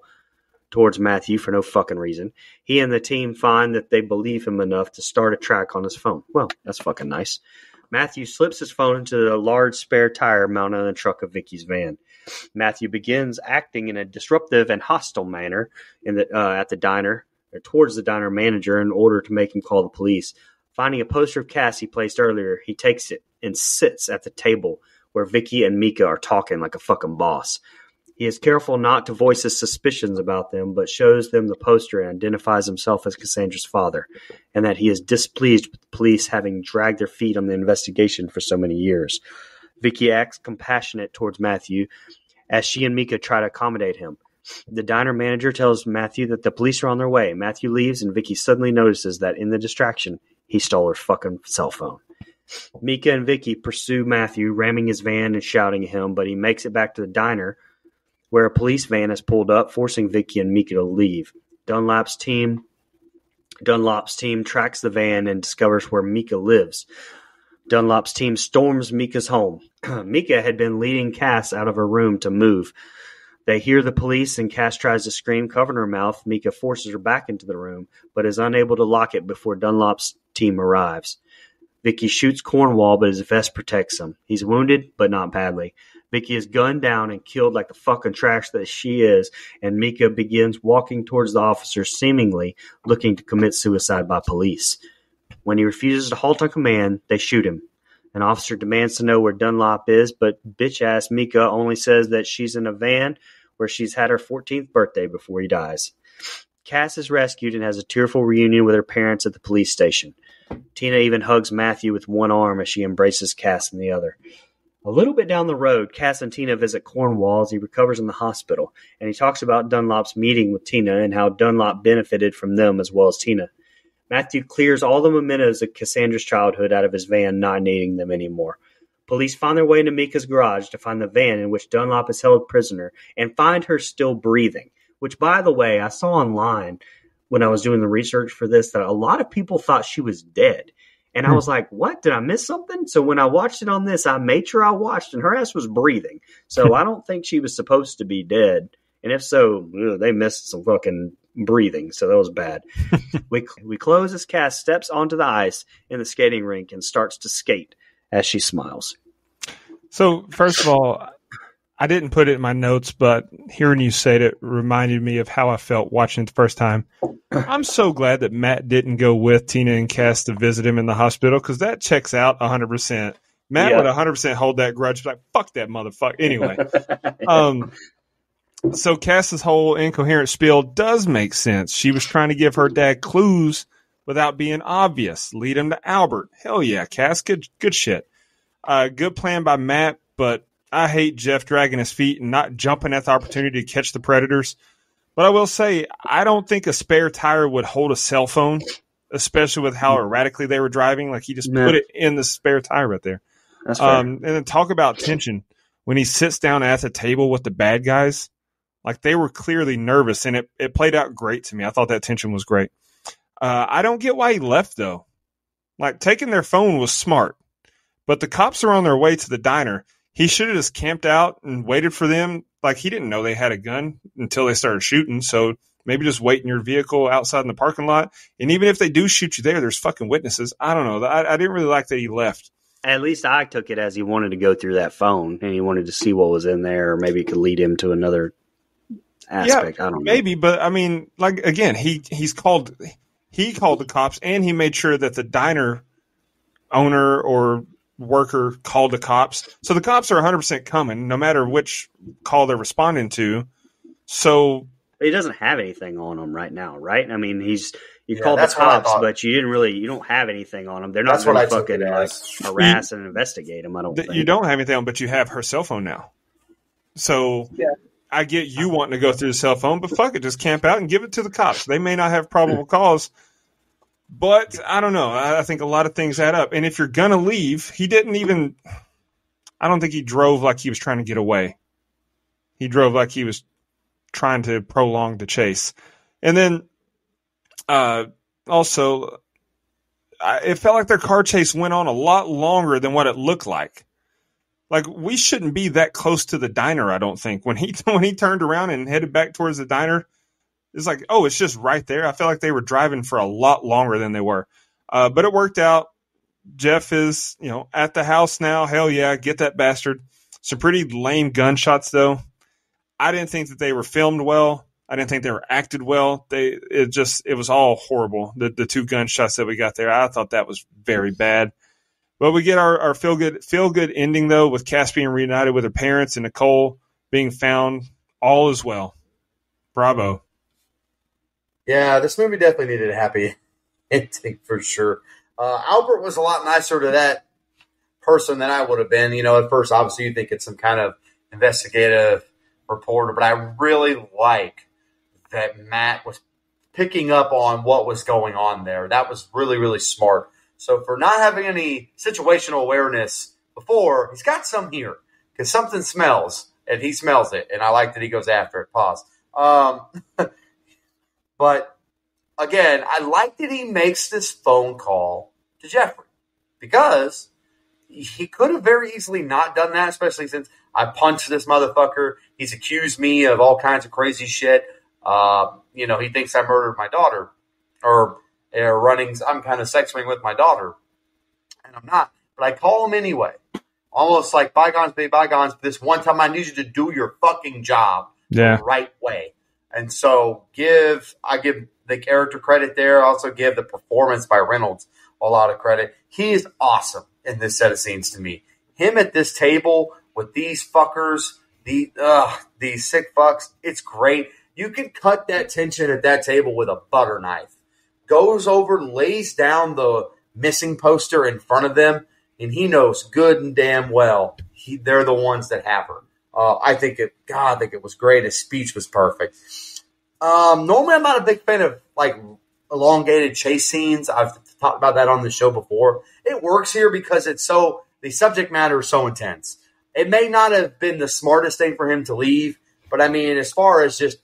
towards Matthew for no fucking reason, he and the team find that they believe him enough to start a track on his phone. Well, that's fucking nice. Matthew slips his phone into a large spare tire mounted on the truck of Vicky's van. Matthew begins acting in a disruptive and hostile manner at the diner, or towards the diner manager, in order to make him call the police. Finding a poster of Cass he placed earlier, he takes it and sits at the table where Vicky and Mika are talking like a fucking boss. He is careful not to voice his suspicions about them, but shows them the poster and identifies himself as Cassandra's father, and that he is displeased with the police having dragged their feet on the investigation for so many years. Vicky acts compassionate towards Matthew as she and Mika try to accommodate him. The diner manager tells Matthew that the police are on their way. Matthew leaves, and Vicky suddenly notices that in the distraction, he stole her fucking cell phone. Mika and Vicky pursue Matthew, ramming his van and shouting at him, but he makes it back to the diner, where a police van has pulled up, forcing Vicky and Mika to leave. Dunlop's team tracks the van and discovers where Mika lives. Dunlop's team storms Mika's home. Mika had been leading Cass out of her room to move. They hear the police, and Cass tries to scream, covering her mouth. Mika forces her back into the room, but is unable to lock it before Dunlop's team arrives. Vicky shoots Cornwall, but his vest protects him. He's wounded, but not badly. Vicky is gunned down and killed like the fucking trash that she is, and Mika begins walking towards the officer, seemingly looking to commit suicide by police. When he refuses to halt on command, they shoot him. An officer demands to know where Dunlop is, but bitch-ass Mika only says that she's in a van where she's had her 14th birthday before he dies. Cass is rescued and has a tearful reunion with her parents at the police station. Tina even hugs Matthew with one arm as she embraces Cass in the other. A little bit down the road, Cass and Tina visit Cornwall as he recovers in the hospital, and he talks about Dunlop's meeting with Tina and how Dunlop benefited from them as well as Tina. Matthew clears all the mementos of Cassandra's childhood out of his van, not needing them anymore. Police find their way into Mika's garage to find the van in which Dunlop is held prisoner and find her still breathing, which, by the way, I saw online when I was doing the research for this that a lot of people thought she was dead. And I was like, what? Did I miss something? So when I watched it on this, I made sure I watched, and her ass was breathing. So I don't think she was supposed to be dead. And if so, they missed some fucking breathing. So that was bad. We close as Cass steps onto the ice in the skating rink and starts to skate as she smiles. So, first of all, I didn't put it in my notes, but hearing you say it reminded me of how I felt watching it the first time. I'm so glad that Matt didn't go with Tina and Cass to visit him in the hospital, because that checks out 100%. Matt would 100% hold that grudge, like, fuck that motherfucker. Anyway. So Cass's whole incoherent spiel does make sense. She was trying to give her dad clues without being obvious. Lead him to Albert. Hell yeah, Cass. Good shit. Good plan by Matt, but I hate Jeff dragging his feet and not jumping at the opportunity to catch the predators. But I will say, I don't think a spare tire would hold a cell phone, especially with how erratically they were driving. Like, he just put it in the spare tire right there. That's fair. And then talk about tension. When he sits down at the table with the bad guys, like, they were clearly nervous, and it played out great to me. I thought that tension was great. I don't get why he left, though. Like, taking their phone was smart, but the cops are on their way to the diner. He should have just camped out and waited for them. Like, he didn't know they had a gun until they started shooting, so maybe just wait in your vehicle outside in the parking lot. And even if they do shoot you there, there's fucking witnesses. I don't know. I didn't really like that he left. At least I took it as he wanted to go through that phone, and he wanted to see what was in there, or maybe it could lead him to another aspect. Yeah, I don't know. maybe, but I mean, like, again, he called the cops, and he made sure that the diner owner or worker called the cops. So the cops are 100% coming, no matter which call they're responding to. So he doesn't have anything on him right now, right? I mean, you called the that's what I cops, thought. but you don't have anything on him. They're not That's what going I to took fucking it like as. harass and investigate him. I don't think you don't have anything on, but you have her cell phone now. So I get you wanting to go through the cell phone, but fuck it, just camp out and give it to the cops. They may not have probable cause, but I don't know. I think a lot of things add up. And if you're going to leave, he didn't even – I don't think he drove like he was trying to get away. He drove like he was trying to prolong the chase. And then also, it felt like their car chase went on a lot longer than what it looked like. Like, we shouldn't be that close to the diner, I don't think. When he turned around and headed back towards the diner, it's like, oh, it's just right there. I felt like they were driving for a lot longer than they were. But it worked out. Jeff is, at the house now. Hell yeah, get that bastard. Some pretty lame gunshots, though. I didn't think that they were filmed well. I didn't think they were acted well. It was all horrible. The two gunshots that we got there, I thought that was very bad. But we get our feel good ending, though, with Cass being reunited with her parents and Nicole being found. All is well. Bravo. Yeah, this movie definitely needed a happy ending for sure. Albert was a lot nicer to that person than I would have been. At first, obviously, you think it's some kind of investigative reporter, but I really like that Matt was picking up on what was going on there. That was really, really smart. So for not having any situational awareness before, he's got some here because something smells, and he smells it, and I like that he goes after it. Pause. But again, I like that he makes this phone call to Jeffrey because he could have very easily not done that, especially since I punched this motherfucker. He's accused me of all kinds of crazy shit. He thinks I murdered my daughter or running some kind of sex ring with my daughter. And I'm not. But I call him anyway. Almost like bygones be bygones. This one time I need you to do your fucking job the right way. And so I give the character credit there. I also give the performance by Reynolds a lot of credit. He is awesome in this set of scenes to me. Him at this table with these fuckers, these sick fucks, it's great. You can cut that tension at that table with a butter knife. Goes over, lays down the missing poster in front of them, and he knows good and damn well they're the ones that have her. I think it was great. His speech was perfect. Normally, I'm not a big fan of like elongated chase scenes. I've talked about that on the show before. It works here because the subject matter is so intense. It may not have been the smartest thing for him to leave, but I mean, as far as just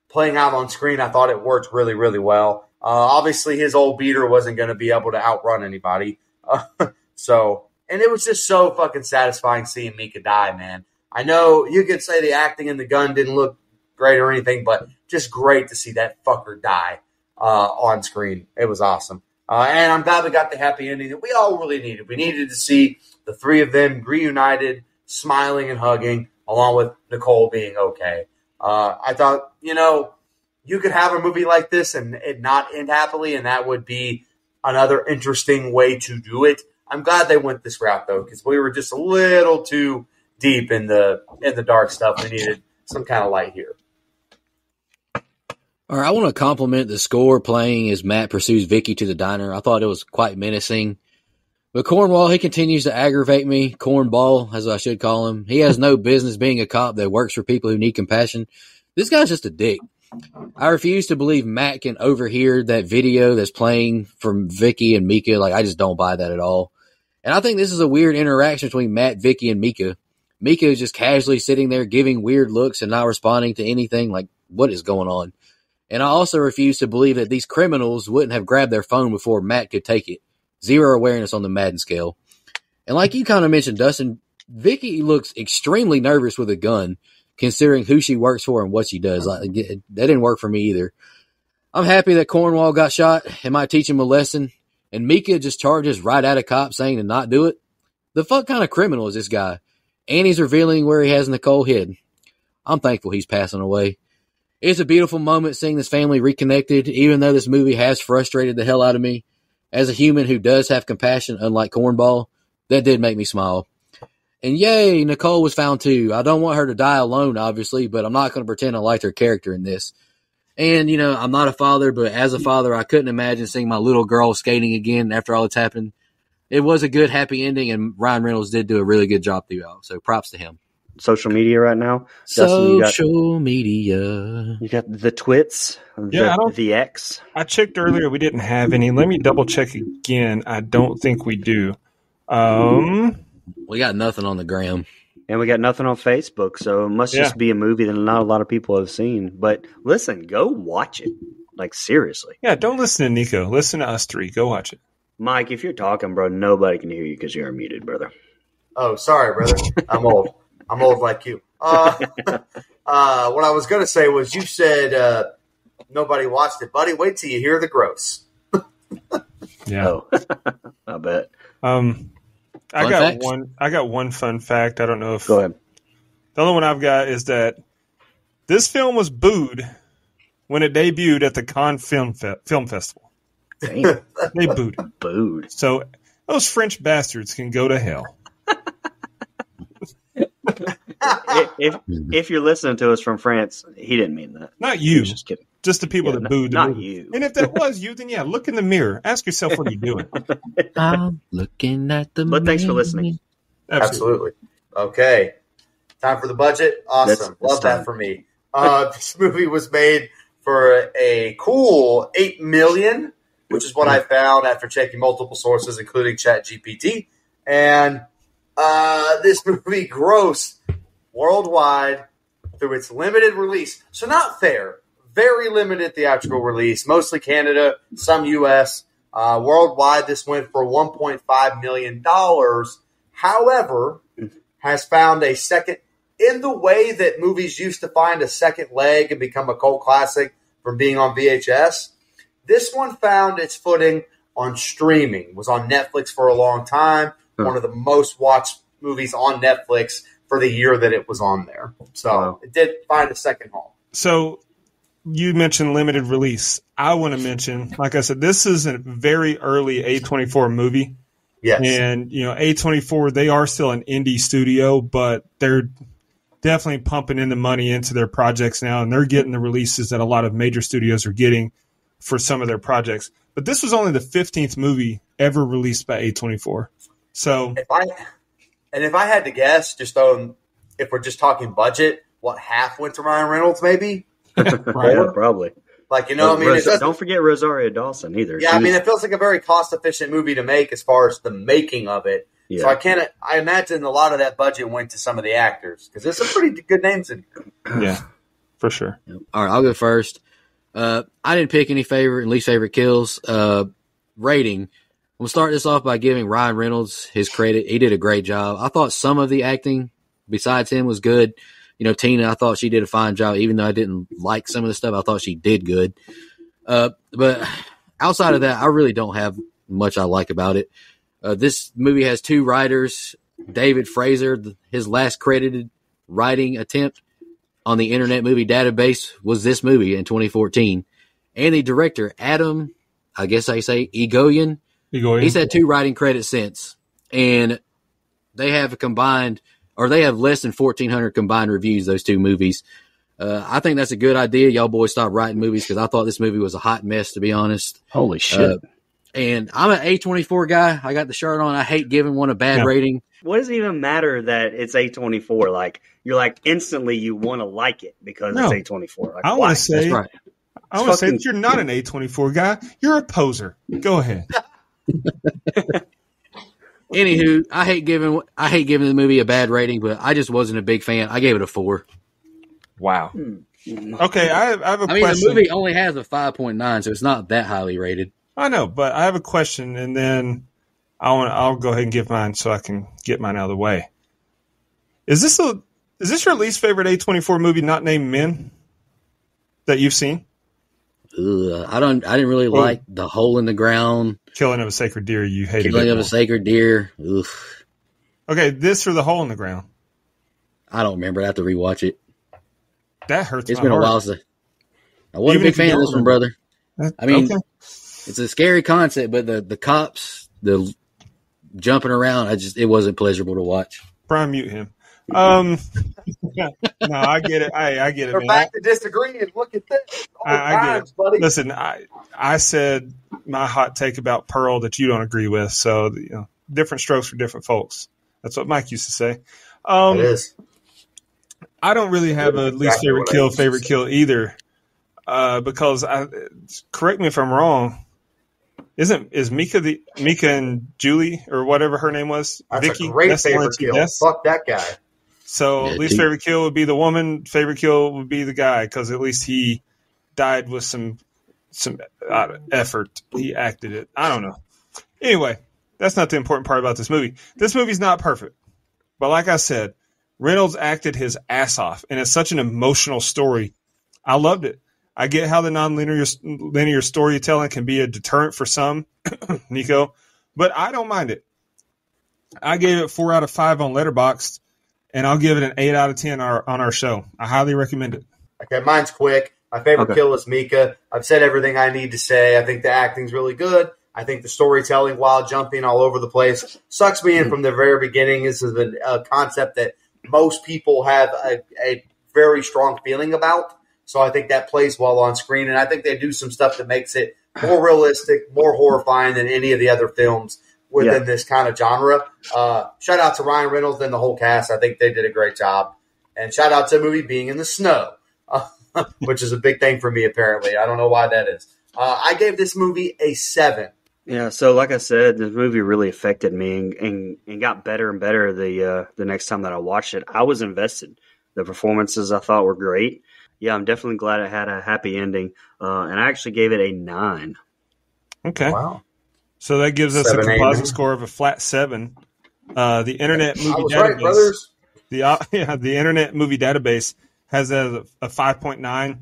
playing out on screen, I thought it worked really, really well. Obviously, his old beater wasn't going to be able to outrun anybody. And it was just so fucking satisfying seeing Mika die, man. I know you could say the acting in the gun didn't look great or anything, but just great to see that fucker die on screen. It was awesome. And I'm glad we got the happy ending that we all really needed. We needed to see the three of them reunited, smiling and hugging, along with Nicole being okay. I thought, you could have a movie like this and it not end happily, and that would be another interesting way to do it. I'm glad they went this route, though, because we were just a little too deep in the dark stuff. We needed some kind of light here. All right, I want to compliment the score playing as Matt pursues Vicky to the diner. I thought it was quite menacing. But Cornwall, he continues to aggravate me. Cornball, as I should call him. He has no business being a cop that works for people who need compassion. This guy's just a dick. I refuse to believe Matt can overhear that video that's playing from Vicky and Mika. Like, I just don't buy that at all. And I think this is a weird interaction between Matt, Vicky, and Mika. Mika is just casually sitting there giving weird looks and not responding to anything. Like, what is going on? And I also refuse to believe that these criminals wouldn't have grabbed their phone before Matt could take it. Zero awareness on the Madden scale. And like you kind of mentioned, Dustin, Vicky looks extremely nervous with a gun, considering who she works for and what she does. Like, that didn't work for me either. I'm happy that Cornwall got shot. It might teach him a lesson. And Mika just charges right at a cop saying to not do it. The fuck kind of criminal is this guy? And he's revealing where he has Nicole hid. I'm thankful he's passing away. It's a beautiful moment seeing this family reconnected, even though this movie has frustrated the hell out of me. As a human who does have compassion, unlike Cornball, that did make me smile. And yay, Nicole was found too. I don't want her to die alone, obviously, but I'm not going to pretend I liked her character in this. And, I'm not a father, but as a father, I couldn't imagine seeing my little girl skating again after all that's happened. It was a good, happy ending, and Ryan Reynolds did do a really good job throughout, so props to him. Social media right now. Social media. You got the twits, the X. I checked earlier. We didn't have any. Let me double check again. I don't think we do. We got nothing on the gram. And we got nothing on Facebook, so it must just be a movie that not a lot of people have seen. But listen, go watch it. Like, seriously. Yeah, don't listen to Nico. Listen to us three. Go watch it. Mike, if you're talking, bro, nobody can hear you because you're muted, brother. Oh, sorry, brother. I'm old. I'm old like you. What I was going to say was you said nobody watched it. Buddy, wait till you hear the gross. Yeah. Oh, I bet. I got one fun fact. I don't know if. Go ahead. The only one I've got is that this film was booed when it debuted at the Cannes Film Festival. Damn. They booed it. Booed. So those French bastards can go to hell. If you're listening to us from France, he didn't mean that. Not you. Just kidding. Just the people that booed. Not you. And if that was you, then yeah, look in the mirror. Ask yourself what are you doing. I'm looking at the But thanks for listening. Absolutely. Okay. Time for the budget. Awesome. Love that for me. This movie was made for a cool $8 million, which is what I found after checking multiple sources, including ChatGPT. And this movie grossed worldwide through its limited release. So not fair. Very limited theatrical release, mostly Canada, some U.S. Worldwide, this went for $1.5 million. However, has found a second, in the way that movies used to find a second leg and become a cult classic from being on VHS, this one found its footing on streaming. Was on Netflix for a long time. One of the most watched movies on Netflix for the year that it was on there. So it did find a second home. So you mentioned limited release. I want to mention, like I said, this is a very early A24 movie. Yes. And, A24, they are still an indie studio, but they're definitely pumping in the money into their projects now, and they're getting the releases that a lot of major studios are getting for some of their projects. But this was only the 15th movie ever released by A24. So if I had to guess, just though, if we're just talking budget, what, half went to Ryan Reynolds maybe? Yeah, probably. Like, don't forget Rosario Dawson either. Yeah, it feels like a very cost-efficient movie to make as far as the making of it. Yeah. So I imagine a lot of that budget went to some of the actors because there's some pretty good names in here. Yeah, for sure. All right, I'll go first. I didn't pick any favorite and least favorite kills. Rating. I'm going to start this off by giving Ryan Reynolds his credit. He did a great job. I thought some of the acting besides him was good. Tina, I thought she did a fine job. Even though I didn't like some of the stuff, I thought she did good. But outside of that, I really don't have much I like about it. This movie has two writers. David Fraser, his last credited writing attempt on the Internet Movie Database was this movie in 2014. And the director, Adam, I guess I say Egoyan. He's had 2 writing credits since. And they have less than 1,400 combined reviews, those 2 movies. I think that's a good idea. Y'all boys stop writing movies because I thought this movie was a hot mess, to be honest. Holy shit. And I'm an A24 guy. I got the shirt on. I hate giving one a bad rating. What does it even matter that it's A24? Like, you're like instantly you want to like it because it's A24. Like, I want to say, right. I want to say that you're not an A24 guy. You're a poser. Go ahead. Anywho, I hate giving the movie a bad rating, but I just wasn't a big fan. I gave it a 4. Wow. Okay, I have a question. The movie only has a 5.9, so it's not that highly rated. I know, but I have a question, and then I'll go ahead and give mine so I can get mine out of the way. Is this your least favorite A24 movie, not named Men, that you've seen? I didn't really like The Hole in the Ground. Killing of a Sacred Deer, you hated. Killing of a Sacred Deer. Oof. Okay, this or The Hole in the Ground? I don't remember. I have to rewatch it. That hurts. It's been a while since I wasn't a big fan of this one, brother. I mean, it's a scary concept, but the cops, the jumping around, it wasn't pleasurable to watch. Brian, mute him. No, I get it. I get it. We're back to disagreeing. Look at this. I get it. Buddy. Listen, I said my hot take about Pearl that you don't agree with. So different strokes for different folks. That's what Mike used to say. It is. I don't really have a least favorite kill either. Because correct me if I'm wrong. Is Mika and Julie or whatever her name was? That's Vicky? a great favorite kill. Fuck that guy. So least favorite kill would be the woman. Favorite kill would be the guy because at least he died with some effort. He acted it. I don't know. Anyway, that's not the important part about this movie. This movie's not perfect, but like I said, Reynolds acted his ass off, and it's such an emotional story. I loved it. I get how the linear storytelling can be a deterrent for some, Nico, but I don't mind it. I gave it 4 out of 5 on Letterboxd, and I'll give it an 8 out of 10 on our show. I highly recommend it. Okay, mine's quick. My favorite kill is Mika. I've said everything I need to say. I think the acting's really good. I think the storytelling, while jumping all over the place, sucks me in from the very beginning. This is a concept that most people have a very strong feeling about. So I think that plays well on screen, and I think they do some stuff that makes it more realistic, more horrifying than any of the other films within this kind of genre. Shout out to Ryan Reynolds and the whole cast. I think they did a great job. And shout out to the movie being in the snow, which is a big thing for me, apparently. I don't know why that is. I gave this movie a 7. Yeah, so like I said, the movie really affected me and got better and better the next time that I watched it. I was invested. The performances I thought were great. Yeah, I'm definitely glad it had a happy ending. And I actually gave it a 9. Okay. Wow. So that gives us a composite score of a flat 7. The Internet Movie Database. Right, brothers. The Internet Movie Database has a 5.9.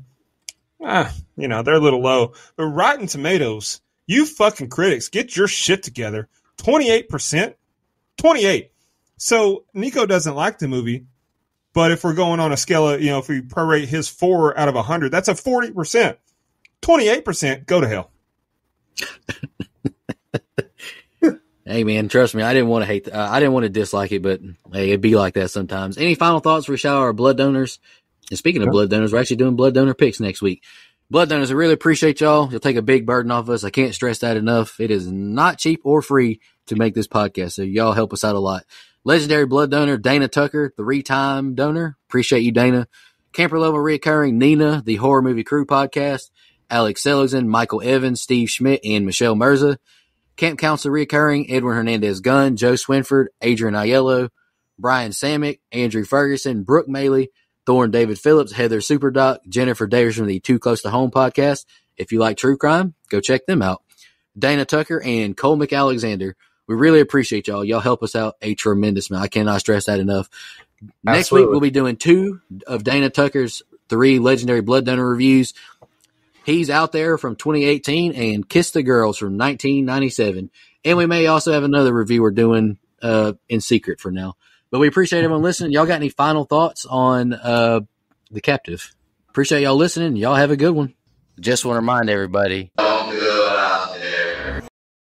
They're a little low. But Rotten Tomatoes, you fucking critics, get your shit together. 28%? 28. So Nico doesn't like the movie. But if we're going on a scale of, if we prorate his 4 out of 100, that's a 40%. 28%, go to hell. Hey man, trust me, I didn't want to I didn't want to dislike it, but hey, it'd be like that sometimes. Any final thoughts for shout out our blood donors? And speaking of blood donors, we're actually doing blood donor picks next week. Blood donors, I really appreciate y'all. You'll take a big burden off us. I can't stress that enough. It is not cheap or free to make this podcast, so y'all help us out a lot. Legendary blood donor Dana Tucker, 3-time donor. Appreciate you, Dana. Camper level reoccurring Nina, the Horror Movie Crew podcast. Alex Seligson, Michael Evans, Steve Schmidt, and Michelle Mirza. Camp Council reoccurring Edwin Hernandez-Gunn, Joe Swinford, Adrian Aiello, Brian Samick, Andrew Ferguson, Brooke Maley, Thorne David Phillips, Heather Superdoc, Jennifer Davis from the Too Close to Home podcast. If you like true crime, go check them out. Dana Tucker and Cole McAlexander. We really appreciate y'all. Y'all help us out a tremendous amount. I cannot stress that enough. Next Absolutely. week, we'll be doing 2 of Dana Tucker's 3 legendary Blood Donor reviews. He's Out There from 2018 and Kiss the Girls from 1997. And we may also have another review we're doing in secret for now. But we appreciate everyone listening. Y'all got any final thoughts on The Captive? Appreciate y'all listening. Y'all have a good one. Just want to remind everybody,